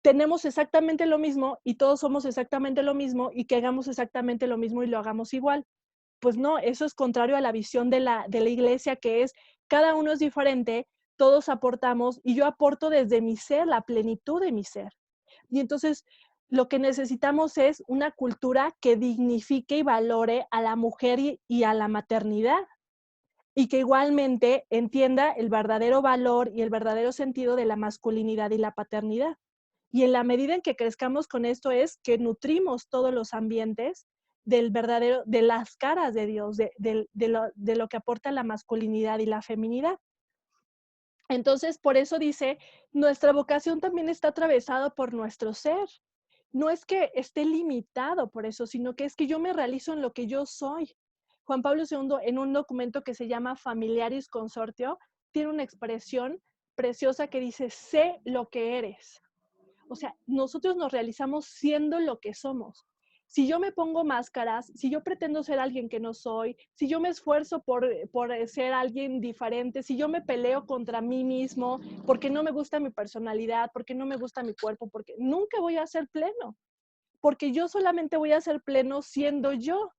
tenemos exactamente lo mismo y todos somos exactamente lo mismo y que hagamos exactamente lo mismo y lo hagamos igual. Pues no, eso es contrario a la visión de la iglesia, que es cada uno es diferente, todos aportamos y yo aporto desde mi ser, la plenitud de mi ser. Y entonces lo que necesitamos es una cultura que dignifique y valore a la mujer y a la maternidad y que igualmente entienda el verdadero valor y el verdadero sentido de la masculinidad y la paternidad. Y en la medida en que crezcamos con esto es que nutrimos todos los ambientes del verdadero, de las caras de Dios, de lo que aporta la masculinidad y la feminidad. Entonces, por eso dice, nuestra vocación también está atravesada por nuestro ser. No es que esté limitado por eso, sino que es que yo me realizo en lo que yo soy. Juan Pablo II, en un documento que se llama Familiaris Consortio, tiene una expresión preciosa que dice, sé lo que eres. O sea, nosotros nos realizamos siendo lo que somos. Si yo me pongo máscaras, si yo pretendo ser alguien que no soy, si yo me esfuerzo por ser alguien diferente, si yo me peleo contra mí mismo porque no me gusta mi personalidad, porque no me gusta mi cuerpo, porque nunca voy a ser pleno, porque yo solamente voy a ser pleno siendo yo.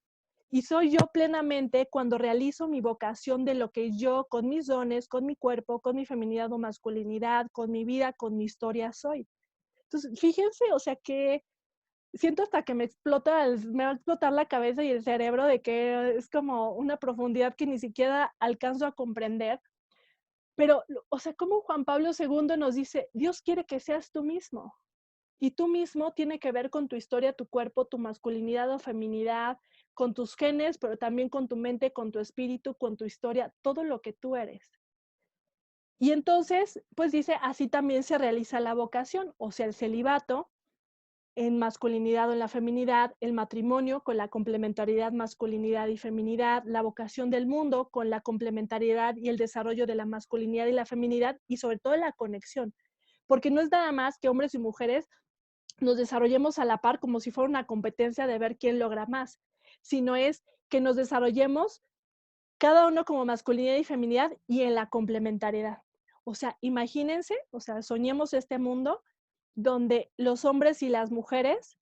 Y soy yo plenamente cuando realizo mi vocación de lo que yo, con mis dones, con mi cuerpo, con mi feminidad o masculinidad, con mi vida, con mi historia soy. Entonces, fíjense, o sea que siento hasta que me va a explotar la cabeza y el cerebro de que es como una profundidad que ni siquiera alcanzo a comprender. Pero, o sea, como Juan Pablo II nos dice, Dios quiere que seas tú mismo. Y tú mismo tiene que ver con tu historia, tu cuerpo, tu masculinidad o feminidad, con tus genes, pero también con tu mente, con tu espíritu, con tu historia, todo lo que tú eres. Y entonces, pues dice, así también se realiza la vocación, o sea, el celibato en masculinidad o en la feminidad, el matrimonio con la complementariedad masculinidad y feminidad, la vocación del mundo con la complementariedad y el desarrollo de la masculinidad y la feminidad y sobre todo la conexión. Porque no es nada más que hombres y mujeres nos desarrollemos a la par como si fuera una competencia de ver quién logra más, sino es que nos desarrollemos cada uno como masculinidad y feminidad y en la complementariedad. O sea, imagínense, o sea, soñemos este mundo donde los hombres y las mujeres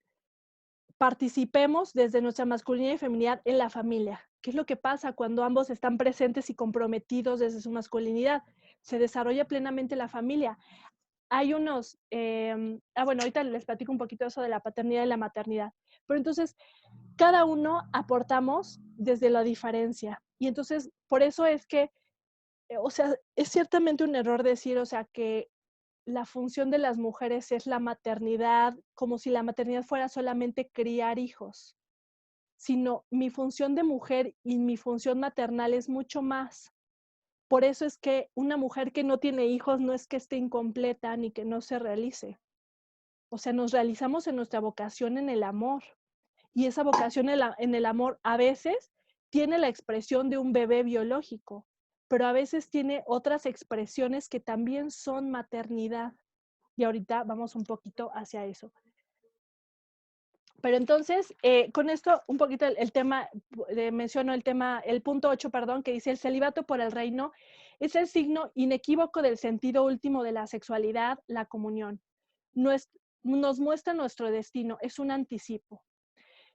participemos desde nuestra masculinidad y feminidad en la familia. ¿Qué es lo que pasa cuando ambos están presentes y comprometidos desde su masculinidad? Se desarrolla plenamente la familia. Hay unos, bueno, ahorita les platico un poquito eso de la paternidad y la maternidad, pero entonces cada uno aportamos desde la diferencia. Y entonces, por eso es que, o sea, es ciertamente un error decir, o sea, que la función de las mujeres es la maternidad, como si la maternidad fuera solamente criar hijos, sino mi función de mujer y mi función maternal es mucho más. Por eso es que una mujer que no tiene hijos no es que esté incompleta ni que no se realice. O sea, nos realizamos en nuestra vocación en el amor. Y esa vocación en el amor a veces tiene la expresión de un bebé biológico, pero a veces tiene otras expresiones que también son maternidad. Y ahorita vamos un poquito hacia eso. Pero entonces, con esto, un poquito el tema, menciono el tema, el punto 8, perdón, que dice: el celibato por el reino es el signo inequívoco del sentido último de la sexualidad, la comunión. Nos muestra nuestro destino, es un anticipo.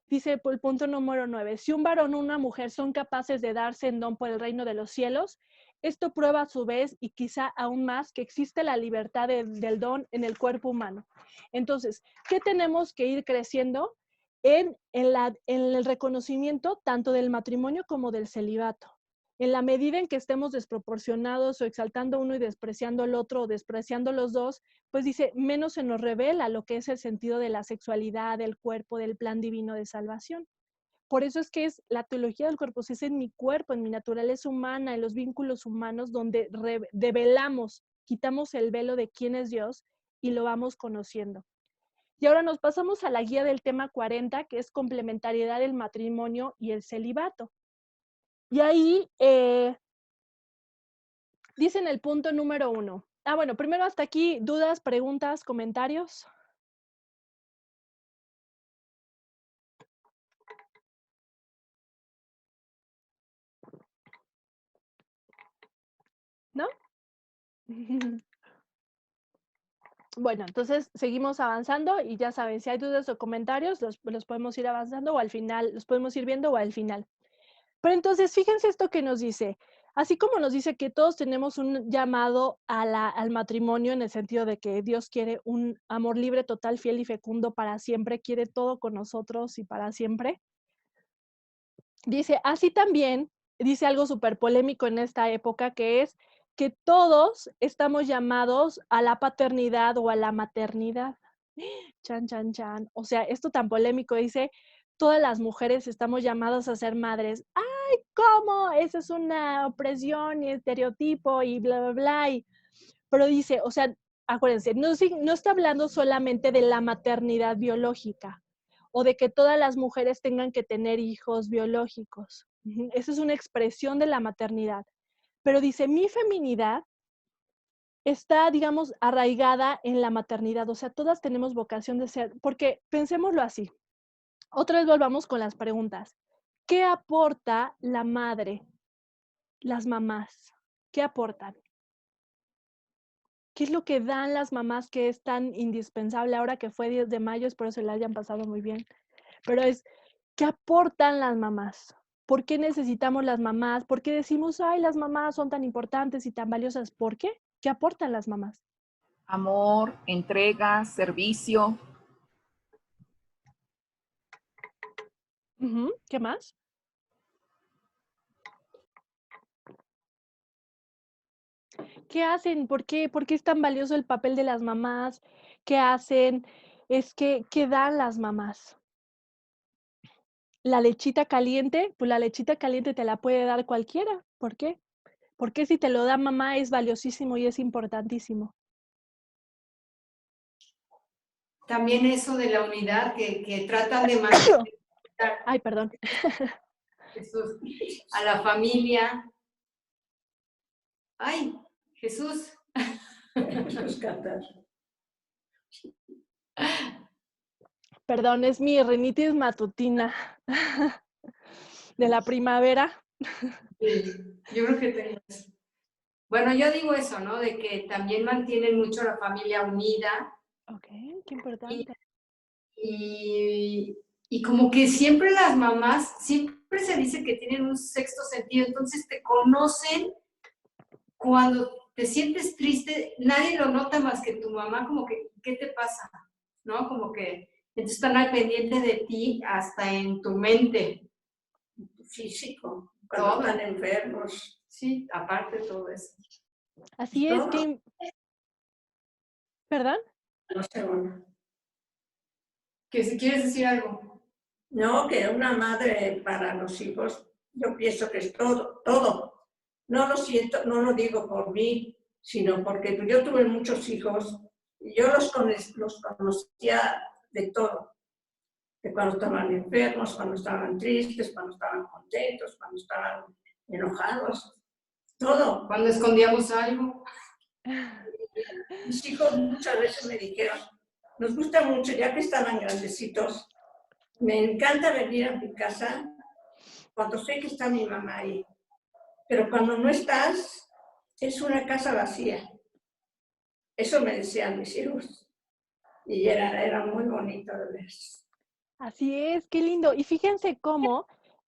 Dice el punto número 9, si un varón o una mujer son capaces de darse en don por el reino de los cielos, esto prueba a su vez, y quizá aún más, que existe la libertad del don en el cuerpo humano. Entonces, ¿qué tenemos que ir creciendo? En el reconocimiento tanto del matrimonio como del celibato. En la medida en que estemos desproporcionados o exaltando uno y despreciando al otro o despreciando los dos, pues dice, menos se nos revela lo que es el sentido de la sexualidad, del cuerpo, del plan divino de salvación. Por eso es que es la teología del cuerpo, si es en mi cuerpo, en mi naturaleza humana, en los vínculos humanos, donde develamos, quitamos el velo de quién es Dios y lo vamos conociendo. Y ahora nos pasamos a la guía del tema 40, que es complementariedad del matrimonio y el celibato. Y ahí dicen el punto número 1. Bueno, primero hasta aquí, dudas, preguntas, comentarios. ¿No? Bueno, entonces seguimos avanzando y ya saben, si hay dudas o comentarios, los podemos ir avanzando o al final, los podemos ir viendo o al final. Pero entonces, fíjense esto que nos dice. Así como nos dice que todos tenemos un llamado al matrimonio en el sentido de que Dios quiere un amor libre, total, fiel y fecundo para siempre, quiere todo con nosotros y para siempre. Dice, así también, dice algo súper polémico en esta época, que es que todos estamos llamados a la paternidad o a la maternidad. Chan, chan, chan. O sea, esto tan polémico, dice, todas las mujeres estamos llamadas a ser madres. ¡Ay, cómo! Esa es una opresión y estereotipo y bla, bla, bla. Pero dice, o sea, acuérdense, no está hablando solamente de la maternidad biológica o de que todas las mujeres tengan que tener hijos biológicos. Esa es una expresión de la maternidad. Pero dice, mi feminidad está, digamos, arraigada en la maternidad. O sea, todas tenemos vocación de ser, porque pensémoslo así. Otra vez volvamos con las preguntas. ¿Qué aporta la madre, las mamás? ¿Qué aportan? ¿Qué es lo que dan las mamás que es tan indispensable ahora que fue 10 de mayo? Espero se la hayan pasado muy bien. Pero es, ¿qué aportan las mamás? ¿Por qué necesitamos las mamás? ¿Por qué decimos, ay, las mamás son tan importantes y tan valiosas? ¿Por qué? ¿Qué aportan las mamás? Amor, entrega, servicio. ¿Qué más? ¿Qué hacen? ¿Por qué es tan valioso el papel de las mamás? ¿Qué hacen? ¿Qué dan las mamás? La lechita caliente, pues la lechita caliente te la puede dar cualquiera. ¿Por qué? Porque si te lo da mamá es valiosísimo y es importantísimo. También eso de la unidad que tratan de mantener. Ay, perdón. Jesús, a la familia. Ay, Jesús. Perdón, es mi rinitis matutina de la primavera. Sí, yo creo que tengo eso. Bueno, yo digo eso, ¿no? De que también mantienen mucho la familia unida. Ok, qué importante. Y como que siempre las mamás, siempre se dice que tienen un sexto sentido, entonces te conocen cuando te sientes triste, nadie lo nota más que tu mamá, como que, ¿qué te pasa? ¿No? Como que entonces están al pendiente de ti hasta en tu mente. Físico, cuando están enfermos. Sí, aparte de todo eso. Así es que... ¿Perdón? No sé, bueno. Que si quieres decir algo. No, que una madre para los hijos, yo pienso que es todo, todo. No lo siento, no lo digo por mí, sino porque yo tuve muchos hijos y yo los conocía de todo. De cuando estaban enfermos, cuando estaban tristes, cuando estaban contentos, cuando estaban enojados. todo. Cuando escondíamos algo. Mis hijos muchas veces me dijeron, nos gusta mucho, ya que estaban grandecitos, me encanta venir a mi casa cuando sé que está mi mamá ahí. Pero cuando no estás, es una casa vacía. Eso me decían mis hijos. Y era muy bonito de ver. Así es, qué lindo. Y fíjense cómo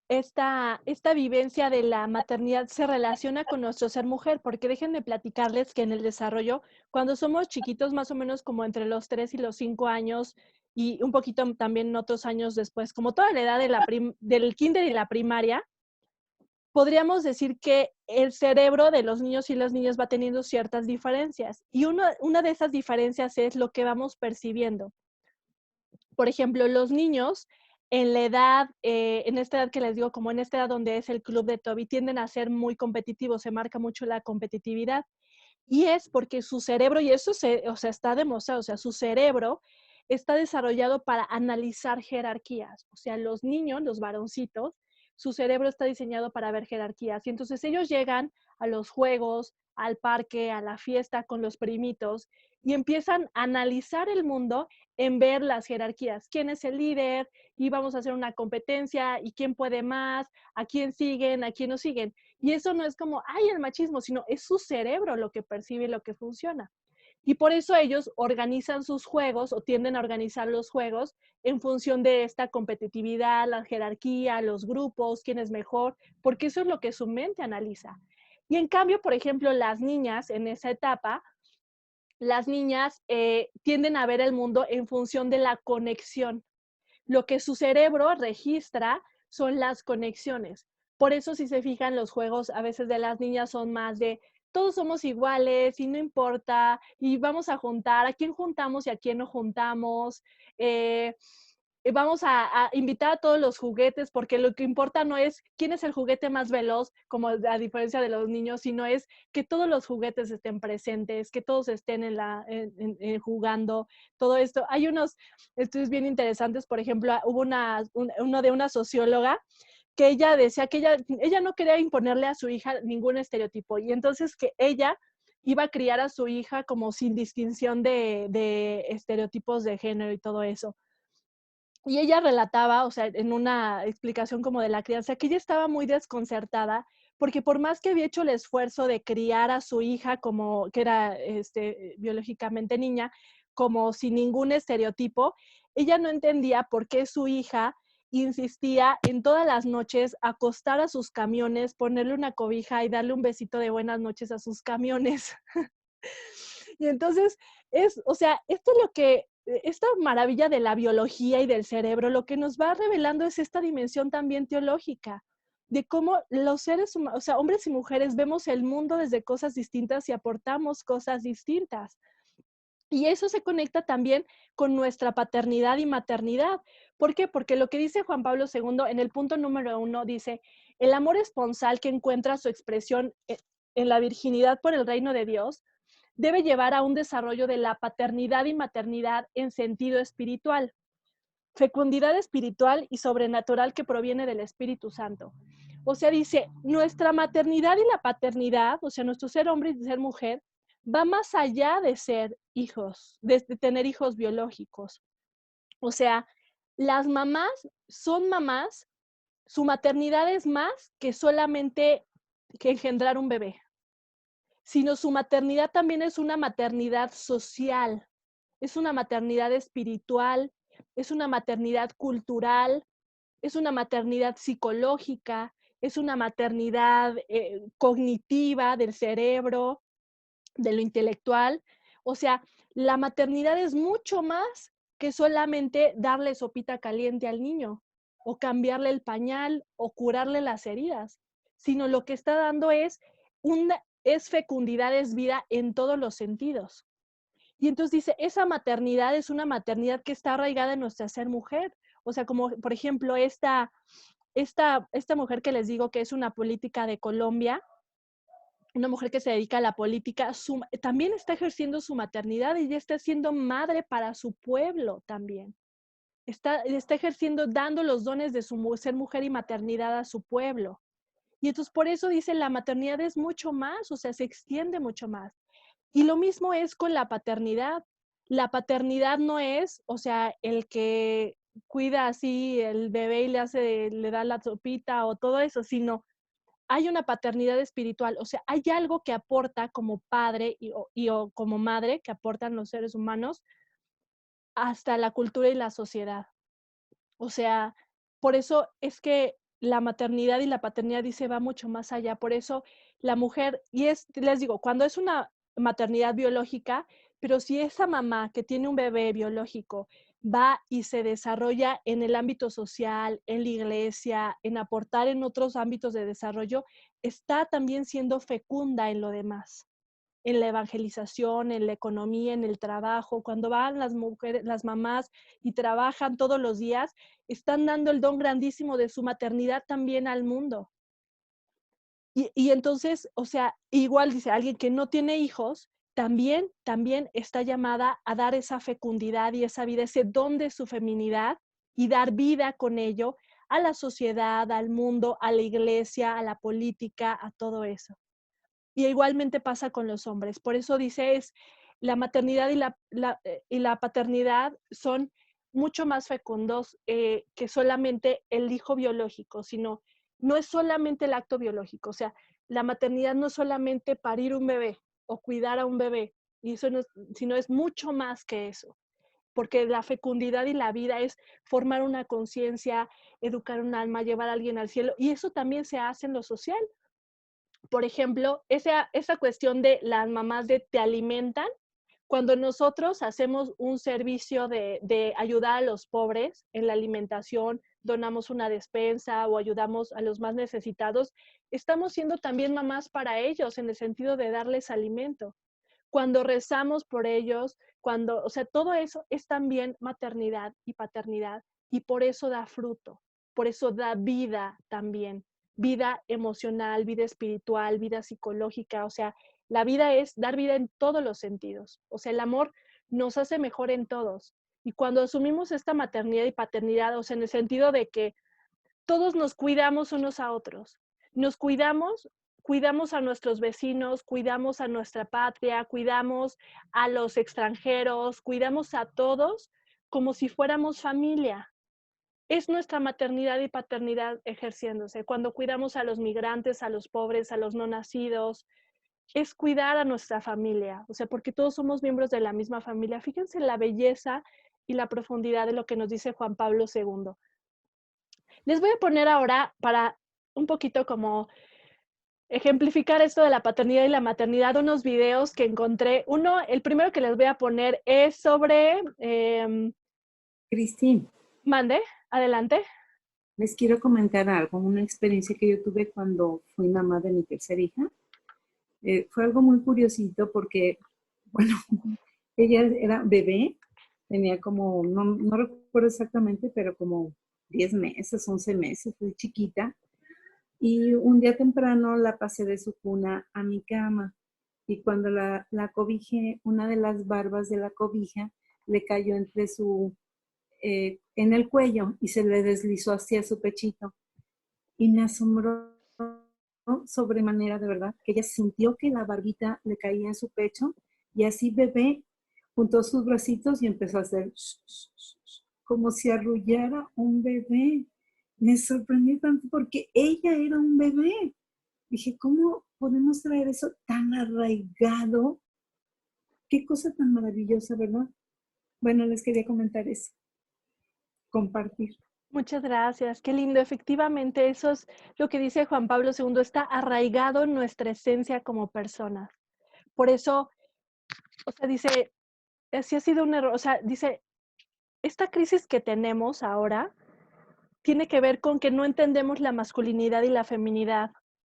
esta vivencia de la maternidad se relaciona con nuestro ser mujer, porque déjenme platicarles que en el desarrollo, cuando somos chiquitos, más o menos como entre los 3 y los 5 años, y un poquito también otros años después, como toda la edad de del kinder y la primaria, podríamos decir que el cerebro de los niños y las niñas va teniendo ciertas diferencias. Y una de esas diferencias es lo que vamos percibiendo. Por ejemplo, los niños en la edad, en esta edad que les digo, como en esta edad donde es el club de Toby, tienden a ser muy competitivos, se marca mucho la competitividad. Y es porque su cerebro, y eso o sea, está demostrado, o sea, su cerebro está desarrollado para analizar jerarquías. O sea, los niños, los varoncitos, su cerebro está diseñado para ver jerarquías. Y entonces ellos llegan a los juegos, al parque, a la fiesta con los primitos y empiezan a analizar el mundo en ver las jerarquías. ¿Quién es el líder? Y vamos a hacer una competencia. ¿Y quién puede más? ¿A quién siguen? ¿A quién no siguen? Y eso no es como, ay, el machismo, sino es su cerebro lo que percibe, lo que funciona. Y por eso ellos organizan sus juegos o tienden a organizar los juegos en función de esta competitividad, la jerarquía, los grupos, quién es mejor, porque eso es lo que su mente analiza. Y en cambio, por ejemplo, las niñas en esa etapa, las niñas tienden a ver el mundo en función de la conexión. Lo que su cerebro registra son las conexiones. Por eso, si se fijan, los juegos a veces de las niñas son más de todos somos iguales y no importa, y vamos a juntar, a quién juntamos y a quién no juntamos. Vamos a invitar a todos los juguetes, porque lo que importa no es quién es el juguete más veloz, como a diferencia de los niños, sino es que todos los juguetes estén presentes, que todos estén jugando, todo esto. Hay unos estudios bien interesantes, por ejemplo, hubo uno de una socióloga que ella decía que ella no quería imponerle a su hija ningún estereotipo, y entonces que ella iba a criar a su hija como sin distinción de estereotipos de género y todo eso. Y ella relataba, o sea, en una explicación como de la crianza, que ella estaba muy desconcertada porque por más que había hecho el esfuerzo de criar a su hija como que era biológicamente niña, como sin ningún estereotipo, ella no entendía por qué su hija insistía en todas las noches acostar a sus camiones, ponerle una cobija y darle un besito de buenas noches a sus camiones. Y entonces o sea, esto es lo que, esta maravilla de la biología y del cerebro, lo que nos va revelando es esta dimensión también teológica, de cómo los seres humanos, o sea, hombres y mujeres, vemos el mundo desde cosas distintas y aportamos cosas distintas. Y eso se conecta también con nuestra paternidad y maternidad. ¿Por qué? Porque lo que dice Juan Pablo II en el punto número 1 dice, el amor esponsal que encuentra su expresión en la virginidad por el reino de Dios debe llevar a un desarrollo de la paternidad y maternidad en sentido espiritual, fecundidad espiritual y sobrenatural que proviene del Espíritu Santo. O sea, dice, nuestra maternidad y la paternidad, o sea, nuestro ser hombre y ser mujer, va más allá de ser hijos, de tener hijos biológicos. O sea, las mamás son mamás, su maternidad es más que solamente que engendrar un bebé, sino su maternidad también es una maternidad social, es una maternidad espiritual, es una maternidad cultural, es una maternidad psicológica, es una maternidad cognitiva del cerebro, de lo intelectual. O sea, la maternidad es mucho más que solamente darle sopita caliente al niño o cambiarle el pañal o curarle las heridas, sino lo que está dando es fecundidad, es vida en todos los sentidos. Y entonces dice, esa maternidad es una maternidad que está arraigada en nuestra ser mujer. O sea, como por ejemplo esta mujer que les digo que es una política de Colombia, una mujer que se dedica a la política, también está ejerciendo su maternidad y ya está siendo madre para su pueblo también. Está ejerciendo, dando los dones de su ser mujer y maternidad a su pueblo. Y entonces por eso dice la maternidad es mucho más, o sea, se extiende mucho más. Y lo mismo es con la paternidad. La paternidad no es, o sea, el que cuida así el bebé y le da la sopita o todo eso, sino hay una paternidad espiritual, o sea, hay algo que aporta como padre o como madre, que aportan los seres humanos hasta la cultura y la sociedad. O sea, por eso es que la maternidad y la paternidad dice va mucho más allá. Por eso la mujer, y les digo, cuando es una maternidad biológica, pero si esa mamá que tiene un bebé biológico va y se desarrolla en el ámbito social, en la iglesia, en aportar en otros ámbitos de desarrollo, está también siendo fecunda en lo demás, en la evangelización, en la economía, en el trabajo. Cuando van las mujeres, las mamás y trabajan todos los días, están dando el don grandísimo de su maternidad también al mundo. Y entonces, o sea, igual dice alguien que no tiene hijos, también está llamada a dar esa fecundidad y esa vida, ese don de su feminidad y dar vida con ello a la sociedad, al mundo, a la iglesia, a la política, a todo eso. Y igualmente pasa con los hombres. Por eso dice, la maternidad y la paternidad son mucho más fecundos que solamente el hijo biológico, sino no es solamente el acto biológico. O sea, la maternidad no es solamente parir un bebé o cuidar a un bebé, y eso no es, sino es mucho más que eso. Porque la fecundidad y la vida es formar una conciencia, educar un alma, llevar a alguien al cielo, y eso también se hace en lo social. Por ejemplo, esa cuestión de las mamás de te alimentan, cuando nosotros hacemos un servicio de ayudar a los pobres en la alimentación, donamos una despensa o ayudamos a los más necesitados, estamos siendo también mamás para ellos en el sentido de darles alimento. Cuando rezamos por ellos, o sea, todo eso es también maternidad y paternidad y por eso da fruto, por eso da vida también, vida emocional, vida espiritual, vida psicológica, o sea, la vida es dar vida en todos los sentidos, o sea, el amor nos hace mejor en todos. Y cuando asumimos esta maternidad y paternidad, o sea, en el sentido de que todos nos cuidamos unos a otros. Nos cuidamos a nuestros vecinos, cuidamos a nuestra patria, cuidamos a los extranjeros, cuidamos a todos como si fuéramos familia. Es nuestra maternidad y paternidad ejerciéndose. Cuando cuidamos a los migrantes, a los pobres, a los no nacidos, es cuidar a nuestra familia, o sea, porque todos somos miembros de la misma familia. Fíjense la belleza y la profundidad de lo que nos dice Juan Pablo II. Les voy a poner ahora para un poquito como ejemplificar esto de la paternidad y la maternidad, unos videos que encontré. El primero que les voy a poner es sobre... Cristín, mande, adelante. les quiero comentar algo, una experiencia que yo tuve cuando fui mamá de mi tercera hija. Fue algo muy curiosito porque, bueno, ella era bebé, tenía como, no recuerdo exactamente, pero como 10 meses, 11 meses, fue chiquita. Y un día temprano la pasé de su cuna a mi cama. Y cuando la cobijé, una de las barbas de la cobija le cayó en el cuello y se le deslizó hacia su pechito. Y me asombró sobremanera, de verdad, que ella sintió que la barbita le caía en su pecho y así bebé juntó sus bracitos y empezó a hacer como si arrullara un bebé. Me sorprendió tanto porque ella era un bebé. Dije, ¿cómo podemos traer eso tan arraigado? Qué cosa tan maravillosa, ¿verdad? Bueno, les quería comentar eso, compartir. Muchas gracias, qué lindo. Efectivamente, eso es lo que dice Juan Pablo II, está arraigado en nuestra esencia como personas. Por eso, o sea, dice, sí ha sido un error, o sea, dice, esta crisis que tenemos ahora tiene que ver con que no entendemos la masculinidad y la feminidad,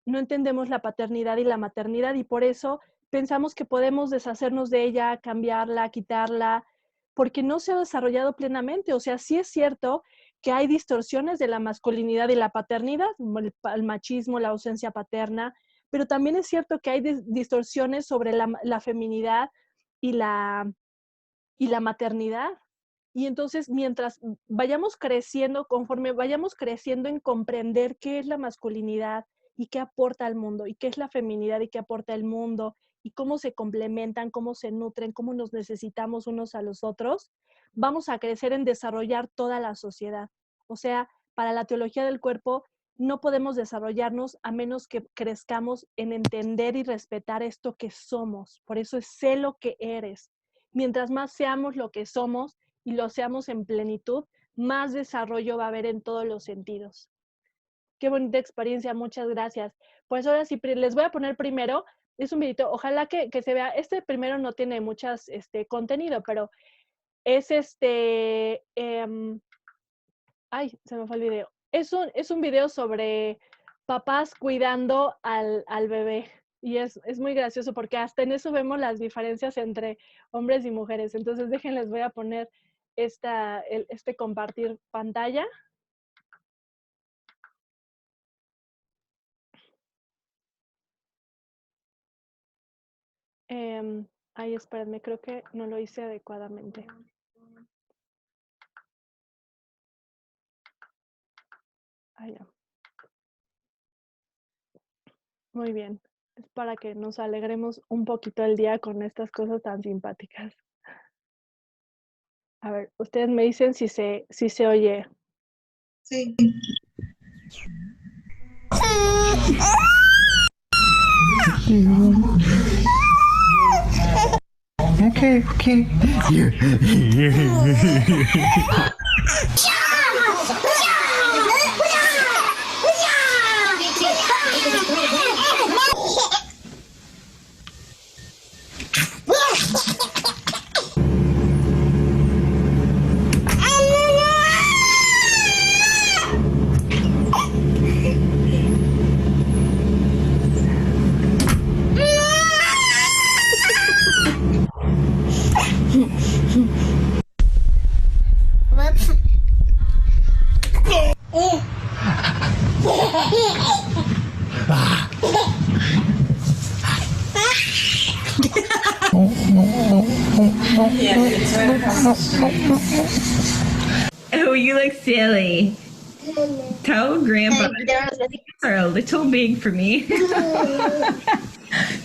no entendemos la paternidad y la maternidad y por eso pensamos que podemos deshacernos de ella, cambiarla, quitarla, porque no se ha desarrollado plenamente. O sea, sí es cierto que hay distorsiones de la masculinidad y la paternidad, el machismo, la ausencia paterna, pero también es cierto que hay distorsiones sobre la feminidad y la maternidad. Y entonces, mientras vayamos creciendo, conforme vayamos creciendo en comprender qué es la masculinidad y qué aporta al mundo, y qué es la feminidad y qué aporta el mundo, y cómo se complementan, cómo se nutren, cómo nos necesitamos unos a los otros, vamos a crecer en desarrollar toda la sociedad. O sea, para la teología del cuerpo, no podemos desarrollarnos a menos que crezcamos en entender y respetar esto que somos. Por eso es sé lo que eres. Mientras más seamos lo que somos y lo seamos en plenitud, más desarrollo va a haber en todos los sentidos. Qué bonita experiencia, muchas gracias. Pues ahora sí, les voy a poner primero, es un videito, ojalá que se vea, este primero no tiene muchas contenido, pero es ay, se me fue el video. Es un video sobre papás cuidando al bebé. Y es muy gracioso porque hasta en eso vemos las diferencias entre hombres y mujeres. Entonces, déjenles, voy a poner este compartir pantalla. Ay, espérenme, creo que no lo hice adecuadamente. Ay, ya. Muy bien. Es para que nos alegremos un poquito el día con estas cosas tan simpáticas. A ver, ustedes me dicen si se oye. Sí. Okay, okay. Oh, you look silly. Tell Grandpa are a little big for me.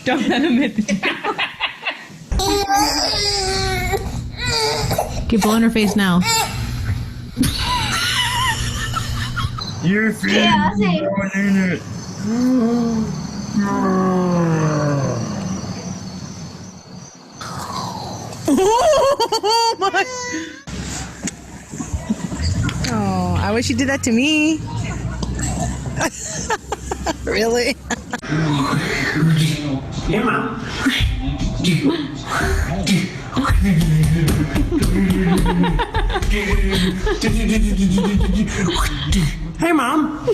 Don't let him hit the table. Keep blowing her face now. You're feeling going in it. Oh my. Oh, I wish you did that to me. Really? Yeah, Mom. Hey, Mom.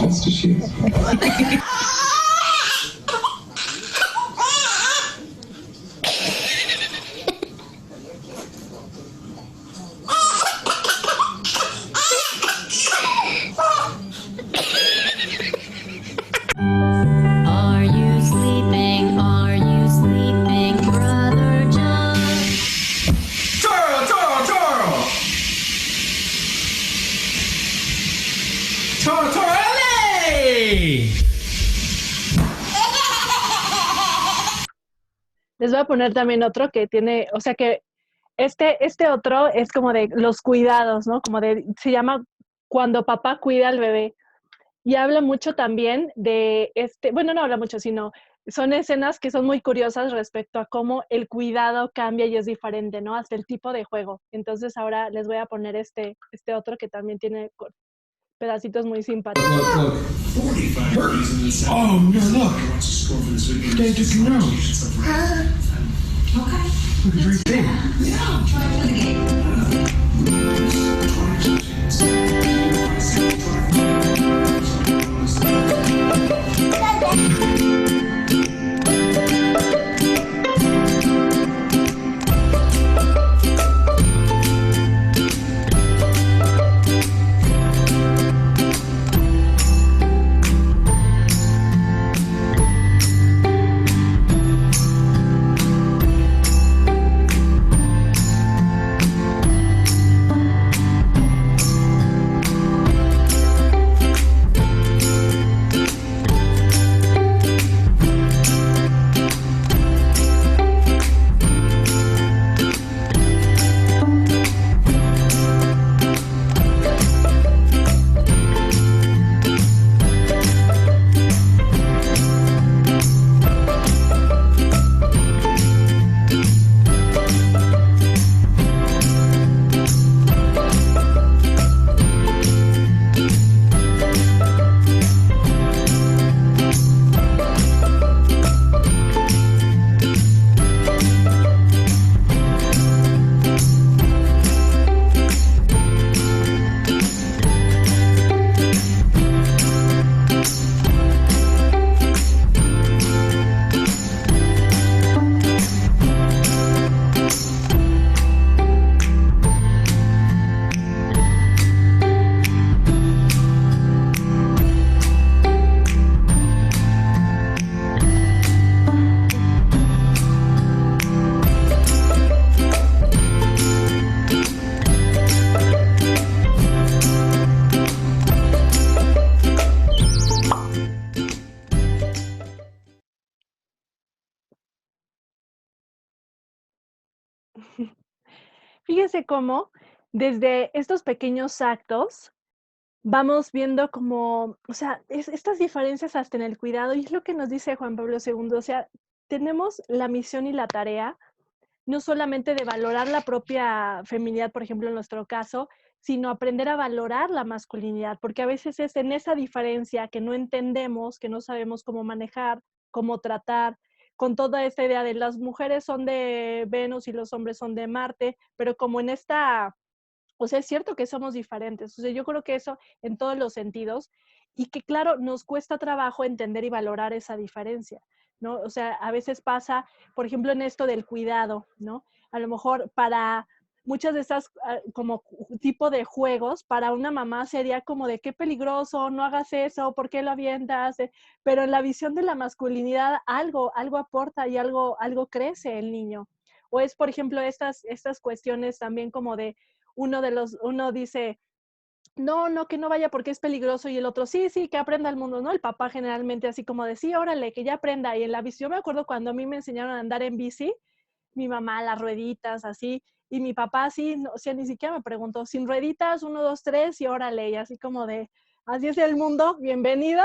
Just a shit. Are you sleeping? Are you sleeping, Brother John? Toro, Toro, Toro! Toro, Toro, ¡ale! Les voy a poner también otro que tiene, o sea que este otro es como de los cuidados, ¿no? Como de, se llama Cuando papá cuida al bebé. Y habla mucho también de bueno, no habla mucho, sino son escenas que son muy curiosas respecto a cómo el cuidado cambia y es diferente, ¿no? Hasta el tipo de juego. Entonces ahora les voy a poner este otro que también tiene pedacitos muy simpáticos. Look. Oh, no, look. They took your nose. Okay. Look, it's right there. Fíjese cómo desde estos pequeños actos vamos viendo como, o sea, estas diferencias hasta en el cuidado, y es lo que nos dice Juan Pablo II, o sea, tenemos la misión y la tarea, no solamente de valorar la propia feminidad, por ejemplo, en nuestro caso, sino aprender a valorar la masculinidad, porque a veces es en esa diferencia que no entendemos, que no sabemos cómo manejar, cómo tratar, con toda esta idea de las mujeres son de Venus y los hombres son de Marte, pero como en esta, o sea, es cierto que somos diferentes, o sea, yo creo que eso en todos los sentidos, y que claro, nos cuesta trabajo entender y valorar esa diferencia, ¿no? O sea, a veces pasa, por ejemplo, en esto del cuidado, ¿no? A lo mejor para muchas de estas como tipo de juegos, para una mamá sería como de qué peligroso, no hagas eso, ¿por qué lo avientas? Pero en la visión de la masculinidad algo aporta y algo crece el niño. O es, por ejemplo, estas cuestiones también como de uno dice, no, que no vaya porque es peligroso, y el otro, sí, que aprenda el mundo, ¿no? El papá generalmente así como de, sí, órale, que ya aprenda. Y en la bici, yo me acuerdo cuando a mí me enseñaron a andar en bici, mi mamá, las rueditas, así, y mi papá así, no, o sea, ni siquiera me preguntó, sin rueditas, 1, 2, 3, y órale, y así como de, así es el mundo, bienvenida.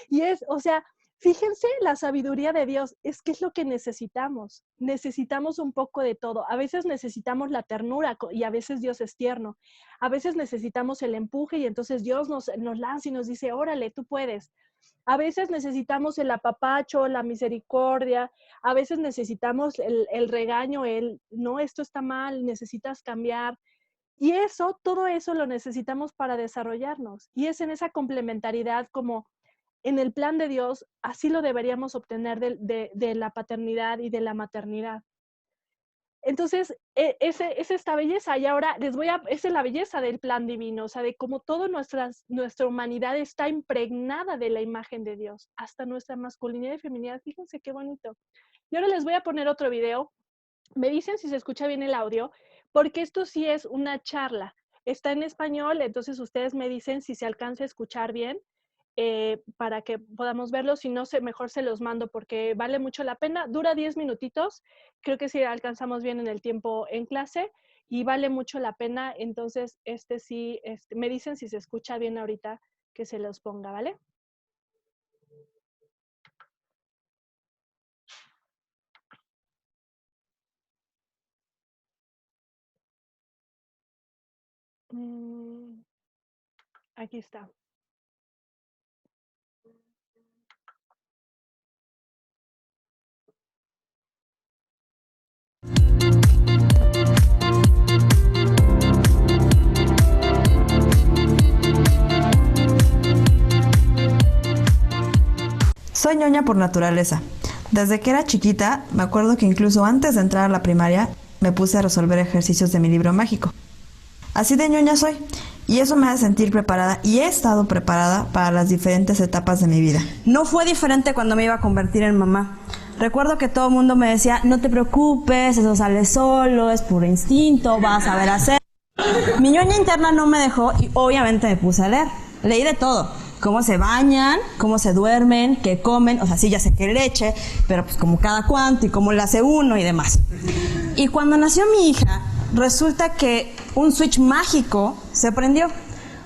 Y o sea, fíjense la sabiduría de Dios, es que es lo que necesitamos. Necesitamos un poco de todo. A veces necesitamos la ternura y a veces Dios es tierno. A veces necesitamos el empuje y entonces Dios nos lanza y nos dice, órale, tú puedes. A veces necesitamos el apapacho, la misericordia. A veces necesitamos el regaño, no, esto está mal, necesitas cambiar. Y todo eso lo necesitamos para desarrollarnos. Y es en esa complementariedad como en el plan de Dios, así lo deberíamos obtener de la paternidad y de la maternidad. Entonces, es esta belleza. Y ahora esa es la belleza del plan divino, o sea, de cómo toda nuestra humanidad está impregnada de la imagen de Dios, hasta nuestra masculinidad y feminidad. Fíjense qué bonito. Y ahora les voy a poner otro video. Me dicen si se escucha bien el audio, porque esto sí es una charla. Está en español, entonces ustedes me dicen si se alcanza a escuchar bien. Para que podamos verlo, si no, mejor se los mando porque vale mucho la pena, dura 10 minutitos, creo que sí alcanzamos bien en el tiempo en clase y vale mucho la pena, entonces sí, me dicen si se escucha bien ahorita que se los ponga, ¿vale? Aquí está. Soy ñoña por naturaleza. Desde que era chiquita, me acuerdo que incluso antes de entrar a la primaria, me puse a resolver ejercicios de mi libro mágico. Así de ñoña soy, y eso me hace sentir preparada, y he estado preparada para las diferentes etapas de mi vida. No fue diferente cuando me iba a convertir en mamá. Recuerdo que todo el mundo me decía, no te preocupes, eso sale solo, es puro instinto, vas a saber hacer. Mi ñoña interna no me dejó y obviamente me puse a leer. Leí de todo. Cómo se bañan, cómo se duermen, qué comen, o sea, sí, ya sé que leche, pero pues como cada cuánto y cómo le hace uno y demás. Y cuando nació mi hija, resulta que un switch mágico se prendió.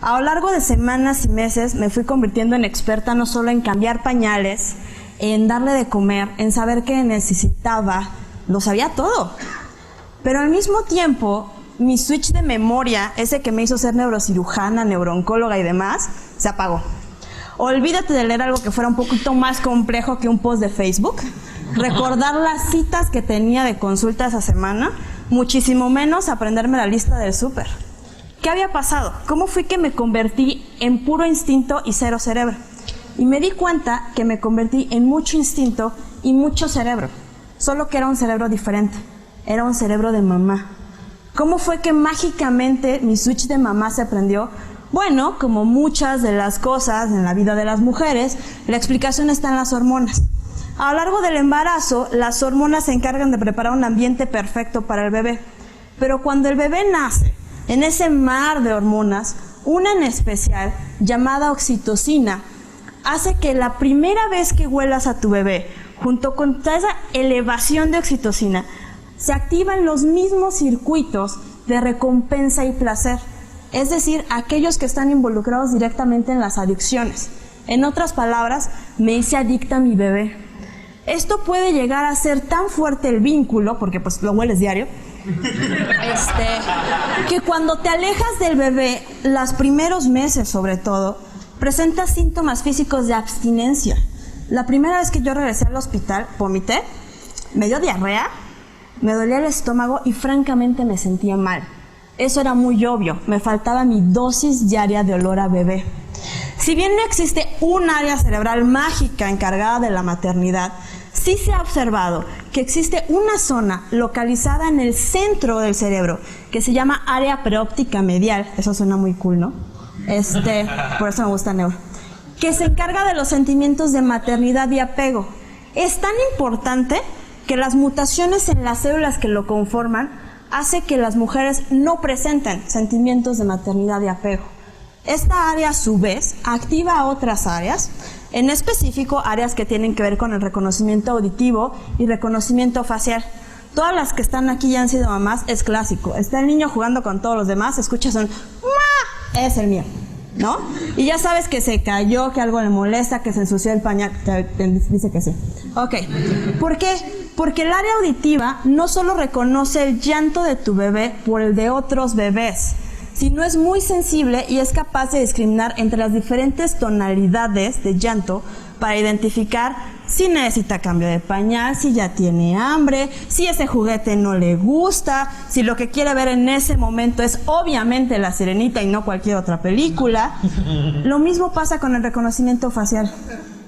A lo largo de semanas y meses me fui convirtiendo en experta no solo en cambiar pañales, en darle de comer, en saber qué necesitaba, lo sabía todo. Pero al mismo tiempo, mi switch de memoria, ese que me hizo ser neurocirujana, neurooncóloga y demás, se apagó. Olvídate de leer algo que fuera un poquito más complejo que un post de Facebook, recordar las citas que tenía de consulta esa semana, muchísimo menos aprenderme la lista del súper. ¿Qué había pasado? ¿Cómo fui que me convertí en puro instinto y cero cerebro? Y me di cuenta que me convertí en mucho instinto y mucho cerebro, solo que era un cerebro diferente, era un cerebro de mamá. ¿Cómo fue que mágicamente mi switch de mamá se prendió? Bueno, como muchas de las cosas en la vida de las mujeres, la explicación está en las hormonas. A lo largo del embarazo, las hormonas se encargan de preparar un ambiente perfecto para el bebé. Pero cuando el bebé nace, en ese mar de hormonas, una en especial, llamada oxitocina, hace que la primera vez que huelas a tu bebé, junto con toda esa elevación de oxitocina, se activan los mismos circuitos de recompensa y placer. Es decir, aquellos que están involucrados directamente en las adicciones. En otras palabras, me hice adicta a mi bebé. Esto puede llegar a ser tan fuerte el vínculo, porque pues lo hueles diario, que cuando te alejas del bebé, los primeros meses sobre todo, presentas síntomas físicos de abstinencia. La primera vez que yo regresé al hospital, vomité, me dio diarrea, me dolía el estómago y francamente me sentía mal. Eso era muy obvio, me faltaba mi dosis diaria de olor a bebé. Si bien no existe un área cerebral mágica encargada de la maternidad, sí se ha observado que existe una zona localizada en el centro del cerebro que se llama área preóptica medial, eso suena muy cool, ¿no? Por eso me gusta neuro, que se encarga de los sentimientos de maternidad y apego. Es tan importante que las mutaciones en las células que lo conforman hace que las mujeres no presenten sentimientos de maternidad y apego. Esta área, a su vez, activa otras áreas, en específico áreas que tienen que ver con el reconocimiento auditivo y reconocimiento facial. Todas las que están aquí ya han sido mamás, es clásico. Está el niño jugando con todos los demás, escuchas un ¡mua! Es el mío, ¿no? Y ya sabes que se cayó, que algo le molesta, que se ensució el pañal, te dice que sí. Ok, ¿por qué? Porque el área auditiva no solo reconoce el llanto de tu bebé por el de otros bebés, sino es muy sensible y es capaz de discriminar entre las diferentes tonalidades de llanto para identificar si necesita cambio de pañal, si ya tiene hambre, si ese juguete no le gusta, si lo que quiere ver en ese momento es obviamente La Sirenita y no cualquier otra película. Lo mismo pasa con el reconocimiento facial.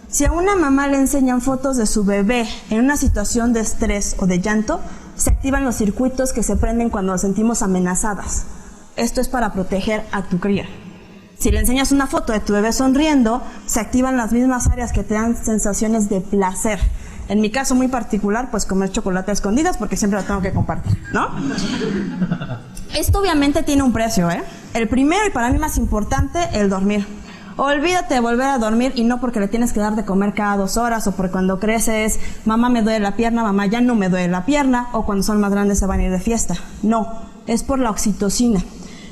Si a una mamá le enseñan fotos de su bebé en una situación de estrés o de llanto, se activan los circuitos que se prenden cuando nos sentimos amenazadas. Esto es para proteger a tu cría. Si le enseñas una foto de tu bebé sonriendo, se activan las mismas áreas que te dan sensaciones de placer. En mi caso muy particular, pues comer chocolate a escondidas porque siempre lo tengo que compartir, ¿no? Esto obviamente tiene un precio, ¿eh? El primero y para mí más importante, el dormir. Olvídate de volver a dormir y no porque le tienes que dar de comer cada 2 horas o porque cuando creces, mamá me duele la pierna, mamá ya no me duele la pierna o cuando son más grandes se van a ir de fiesta. No, es por la oxitocina.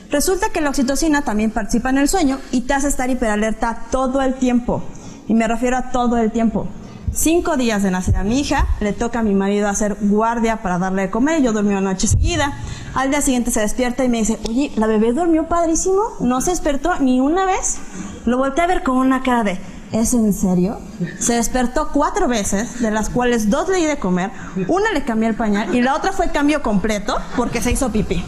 Resulta que la oxitocina también participa en el sueño y te hace estar hiperalerta todo el tiempo. Y me refiero a todo el tiempo. 5 días de nacer a mi hija, le toca a mi marido hacer guardia para darle de comer, yo dormí una noche seguida. Al día siguiente se despierta y me dice, oye, la bebé durmió padrísimo, no se despertó ni una vez. Lo volteé a ver con una cara de, ¿es en serio? Se despertó 4 veces, de las cuales 2 le di de comer, una le cambié el pañal y la otra fue cambio completo porque se hizo pipí.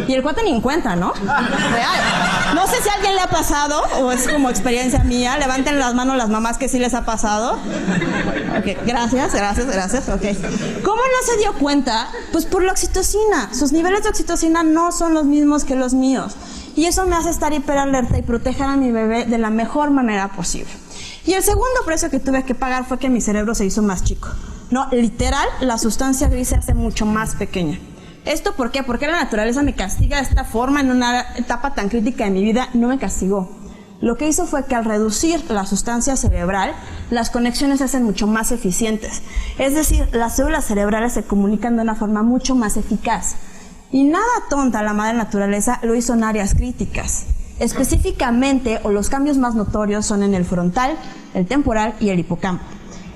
Y el cuate ni en cuenta, ¿no? Real. No sé si a alguien le ha pasado o es como experiencia mía. Levanten las manos las mamás que sí les ha pasado. Ok, gracias, ok. ¿Cómo no se dio cuenta? Pues por la oxitocina. Sus niveles de oxitocina no son los mismos que los míos. Y eso me hace estar hiperalerta y proteger a mi bebé de la mejor manera posible. Y el segundo precio que tuve que pagar fue que mi cerebro se hizo más chico. No, literal, la sustancia gris se hace mucho más pequeña. ¿Esto por qué? Porque la naturaleza me castiga de esta forma en una etapa tan crítica de mi vida. No me castigó. Lo que hizo fue que al reducir la sustancia cerebral, las conexiones se hacen mucho más eficientes. Es decir, las células cerebrales se comunican de una forma mucho más eficaz. Y nada tonta la madre naturaleza lo hizo en áreas críticas. Específicamente, o los cambios más notorios son en el frontal, el temporal y el hipocampo.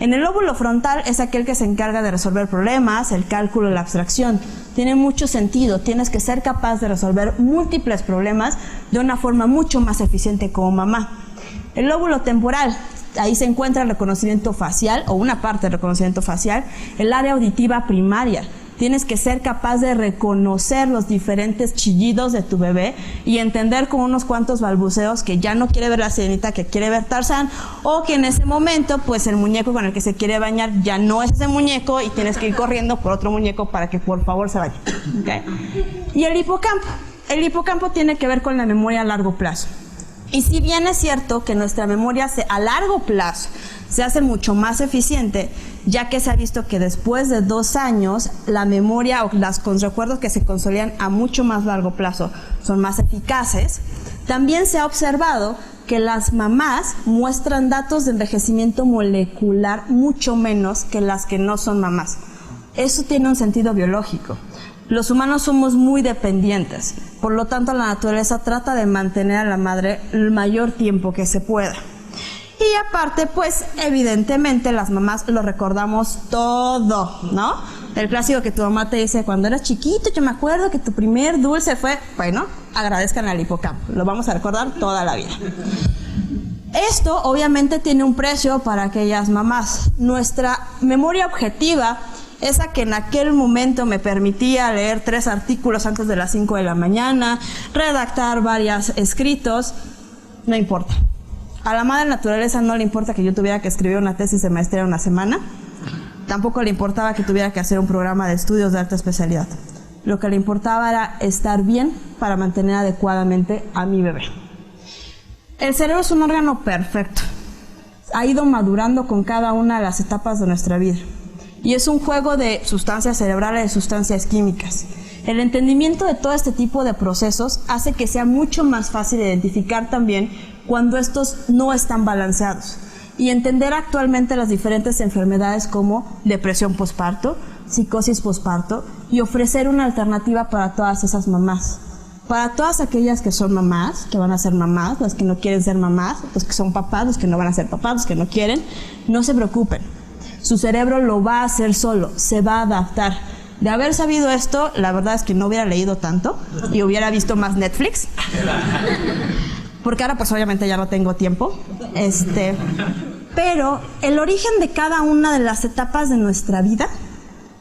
En el lóbulo frontal es aquel que se encarga de resolver problemas, el cálculo, la abstracción. Tiene mucho sentido, tienes que ser capaz de resolver múltiples problemas de una forma mucho más eficiente como mamá. El lóbulo temporal, ahí se encuentra el reconocimiento facial, o una parte del reconocimiento facial, el área auditiva primaria. Tienes que ser capaz de reconocer los diferentes chillidos de tu bebé y entender con unos cuantos balbuceos que ya no quiere ver la sirenita, que quiere ver Tarzán, o que en ese momento, pues el muñeco con el que se quiere bañar ya no es ese muñeco y tienes que ir corriendo por otro muñeco para que por favor se bañe. ¿Okay? Y el hipocampo tiene que ver con la memoria a largo plazo. Y si bien es cierto que nuestra memoria a largo plazo se hace mucho más eficiente, ya que se ha visto que después de 2 años la memoria o los recuerdos que se consolidan a mucho más largo plazo son más eficaces, también se ha observado que las mamás muestran datos de envejecimiento molecular mucho menos que las que no son mamás. Eso tiene un sentido biológico. Los humanos somos muy dependientes, por lo tanto la naturaleza trata de mantener a la madre el mayor tiempo que se pueda. Y aparte, pues evidentemente las mamás lo recordamos todo, ¿no? El clásico que tu mamá te dice, cuando eras chiquito, yo me acuerdo que tu primer dulce fue, bueno, agradezcan al hipocampo, lo vamos a recordar toda la vida. Esto obviamente tiene un precio para aquellas mamás. Nuestra memoria objetiva, esa que en aquel momento me permitía leer 3 artículos antes de las 5 de la mañana, redactar varios escritos, no importa. A la madre naturaleza no le importa que yo tuviera que escribir una tesis de maestría en una semana, tampoco le importaba que tuviera que hacer un programa de estudios de alta especialidad. Lo que le importaba era estar bien para mantener adecuadamente a mi bebé. El cerebro es un órgano perfecto, ha ido madurando con cada una de las etapas de nuestra vida. Y es un juego de sustancias cerebrales, de sustancias químicas. El entendimiento de todo este tipo de procesos hace que sea mucho más fácil identificar también cuando estos no están balanceados y entender actualmente las diferentes enfermedades como depresión posparto, psicosis posparto y ofrecer una alternativa para todas esas mamás. Para todas aquellas que son mamás, que van a ser mamás, las que no quieren ser mamás, los que son papás, los que no van a ser papás, los que no quieren, no se preocupen. Su cerebro lo va a hacer solo, se va a adaptar. De haber sabido esto, la verdad es que no hubiera leído tanto y hubiera visto más Netflix. Porque ahora pues obviamente ya no tengo tiempo. Pero el origen de cada una de las etapas de nuestra vida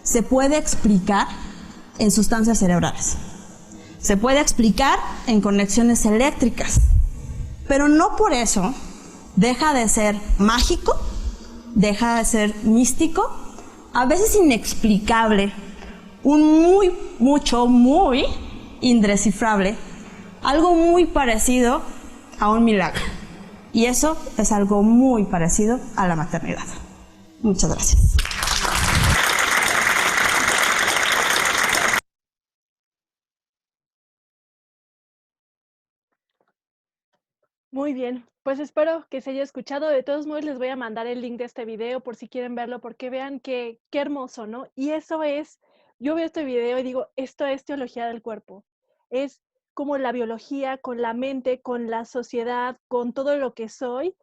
se puede explicar en sustancias cerebrales. Se puede explicar en conexiones eléctricas. Pero no por eso deja de ser mágico, deja de ser místico, a veces inexplicable, muy indescifrable, algo muy parecido a un milagro. Y eso es algo muy parecido a la maternidad. Muchas gracias. Muy bien, pues espero que se haya escuchado. De todos modos, les voy a mandar el link de este video por si quieren verlo, porque vean qué hermoso, ¿no? Y eso es, yo veo este video y digo, esto es teología del cuerpo. Es como la biología, con la mente, con la sociedad, con todo lo que soy.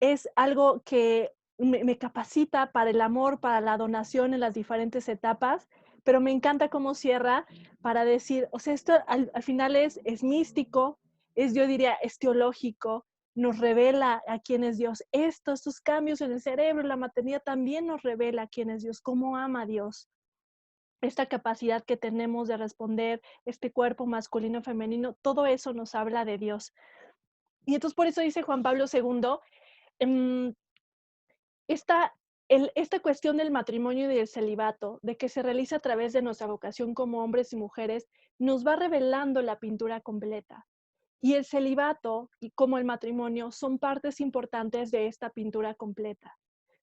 Es algo que me capacita para el amor, para la donación en las diferentes etapas, pero me encanta cómo cierra para decir, o sea, esto al final es místico, yo diría, es teológico, nos revela a quién es Dios. Estos cambios en el cerebro, la maternidad también nos revela a quién es Dios, cómo ama a Dios. esta capacidad que tenemos de responder, este cuerpo masculino, femenino, todo eso nos habla de Dios. Y entonces por eso dice Juan Pablo II, esta cuestión del matrimonio y del celibato, de que se realiza a través de nuestra vocación como hombres y mujeres, nos va revelando la pintura completa. Y el celibato, y como el matrimonio, son partes importantes de esta pintura completa.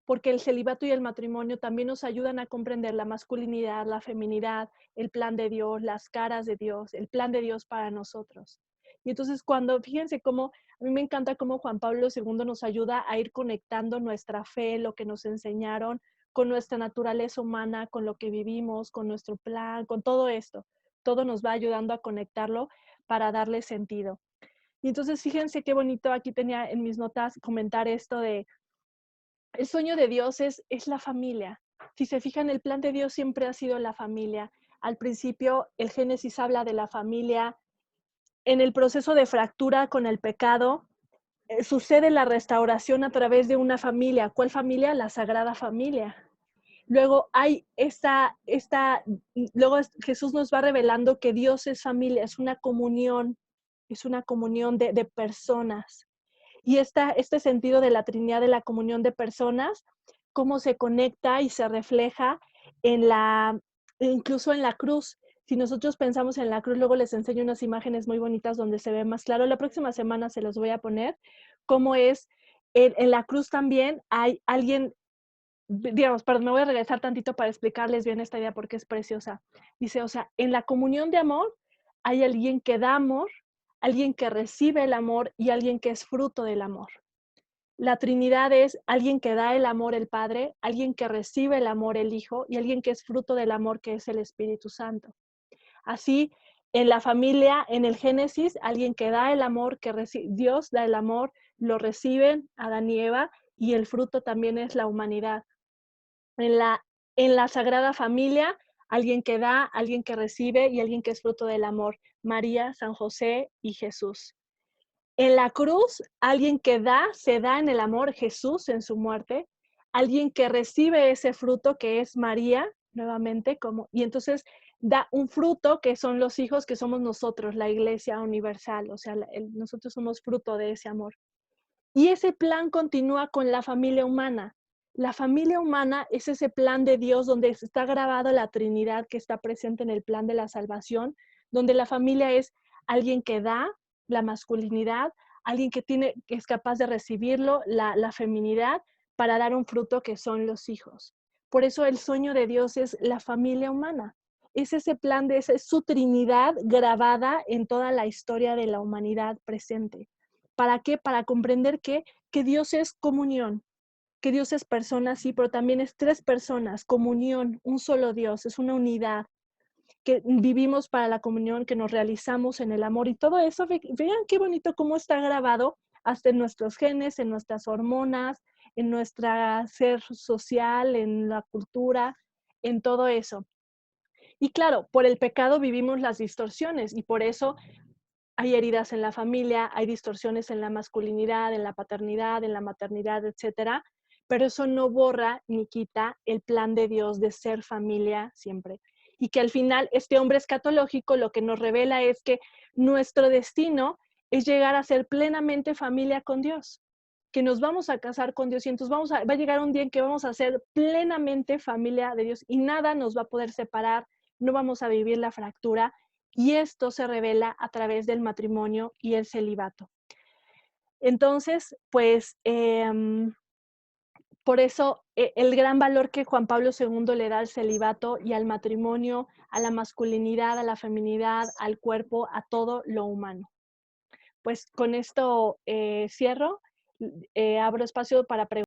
Porque el celibato y el matrimonio también nos ayudan a comprender la masculinidad, la feminidad, el plan de Dios, las caras de Dios, el plan de Dios para nosotros. Y entonces fíjense cómo, a mí me encanta cómo Juan Pablo II nos ayuda a ir conectando nuestra fe, lo que nos enseñaron, con nuestra naturaleza humana, con lo que vivimos, con nuestro plan, con todo esto. Todo nos va ayudando a conectarlo para darle sentido. Y entonces fíjense qué bonito, aquí tenía en mis notas comentar esto de, el sueño de Dios es la familia. Si se fijan, el plan de Dios siempre ha sido la familia. Al principio, el Génesis habla de la familia. En el proceso de fractura con el pecado, sucede la restauración a través de una familia. ¿Cuál familia? La Sagrada Familia. Luego luego Jesús nos va revelando que Dios es familia, es una comunión de personas. Y este sentido de la Trinidad, de la comunión de personas, cómo se conecta y se refleja incluso en la cruz. Si nosotros pensamos en la cruz, luego les enseño unas imágenes muy bonitas donde se ve más claro. La próxima semana se los voy a poner, cómo es, en la cruz también hay alguien, digamos, perdón, me voy a regresar tantito para explicarles bien esta idea porque es preciosa. Dice, o sea, en la comunión de amor hay alguien que da amor, alguien que recibe el amor y alguien que es fruto del amor. La Trinidad es alguien que da el amor, el Padre, alguien que recibe el amor, el Hijo, y alguien que es fruto del amor, que es el Espíritu Santo. Así, en la familia, en el Génesis, alguien que da el amor, Dios da el amor, lo reciben Adán y Eva, y el fruto también es la humanidad. En la Sagrada Familia, alguien que da, alguien que recibe y alguien que es fruto del amor. María, San José y Jesús. En la cruz, alguien que da, se da en el amor, Jesús en su muerte. Alguien que recibe ese fruto que es María, nuevamente, y entonces da un fruto que son los hijos que somos nosotros, la Iglesia Universal. O sea, nosotros somos fruto de ese amor. Y ese plan continúa con la familia humana. La familia humana es ese plan de Dios donde está grabado la Trinidad que está presente en el plan de la salvación, donde la familia es alguien que da, la masculinidad, alguien que es capaz de recibirlo, la feminidad, para dar un fruto que son los hijos. Por eso el sueño de Dios es la familia humana. Es ese plan es su Trinidad grabada en toda la historia de la humanidad presente. ¿Para qué? Para comprender que Dios es comunión, que Dios es persona, sí, pero también es tres personas, comunión, un solo Dios, es una unidad, que vivimos para la comunión, que nos realizamos en el amor y todo eso. Vean qué bonito cómo está grabado hasta en nuestros genes, en nuestras hormonas, en nuestro ser social, en la cultura, en todo eso. Y claro, por el pecado vivimos las distorsiones y por eso hay heridas en la familia, hay distorsiones en la masculinidad, en la paternidad, en la maternidad, etcétera, pero eso no borra ni quita el plan de Dios de ser familia siempre. Y que al final este hombre escatológico lo que nos revela es que nuestro destino es llegar a ser plenamente familia con Dios, que nos vamos a casar con Dios y entonces va a llegar un día en que vamos a ser plenamente familia de Dios y nada nos va a poder separar, no vamos a vivir la fractura. Y esto se revela a través del matrimonio y el celibato. Entonces, pues, por eso el gran valor que Juan Pablo II le da al celibato y al matrimonio, a la masculinidad, a la feminidad, al cuerpo, a todo lo humano. Pues con esto cierro, abro espacio para preguntas.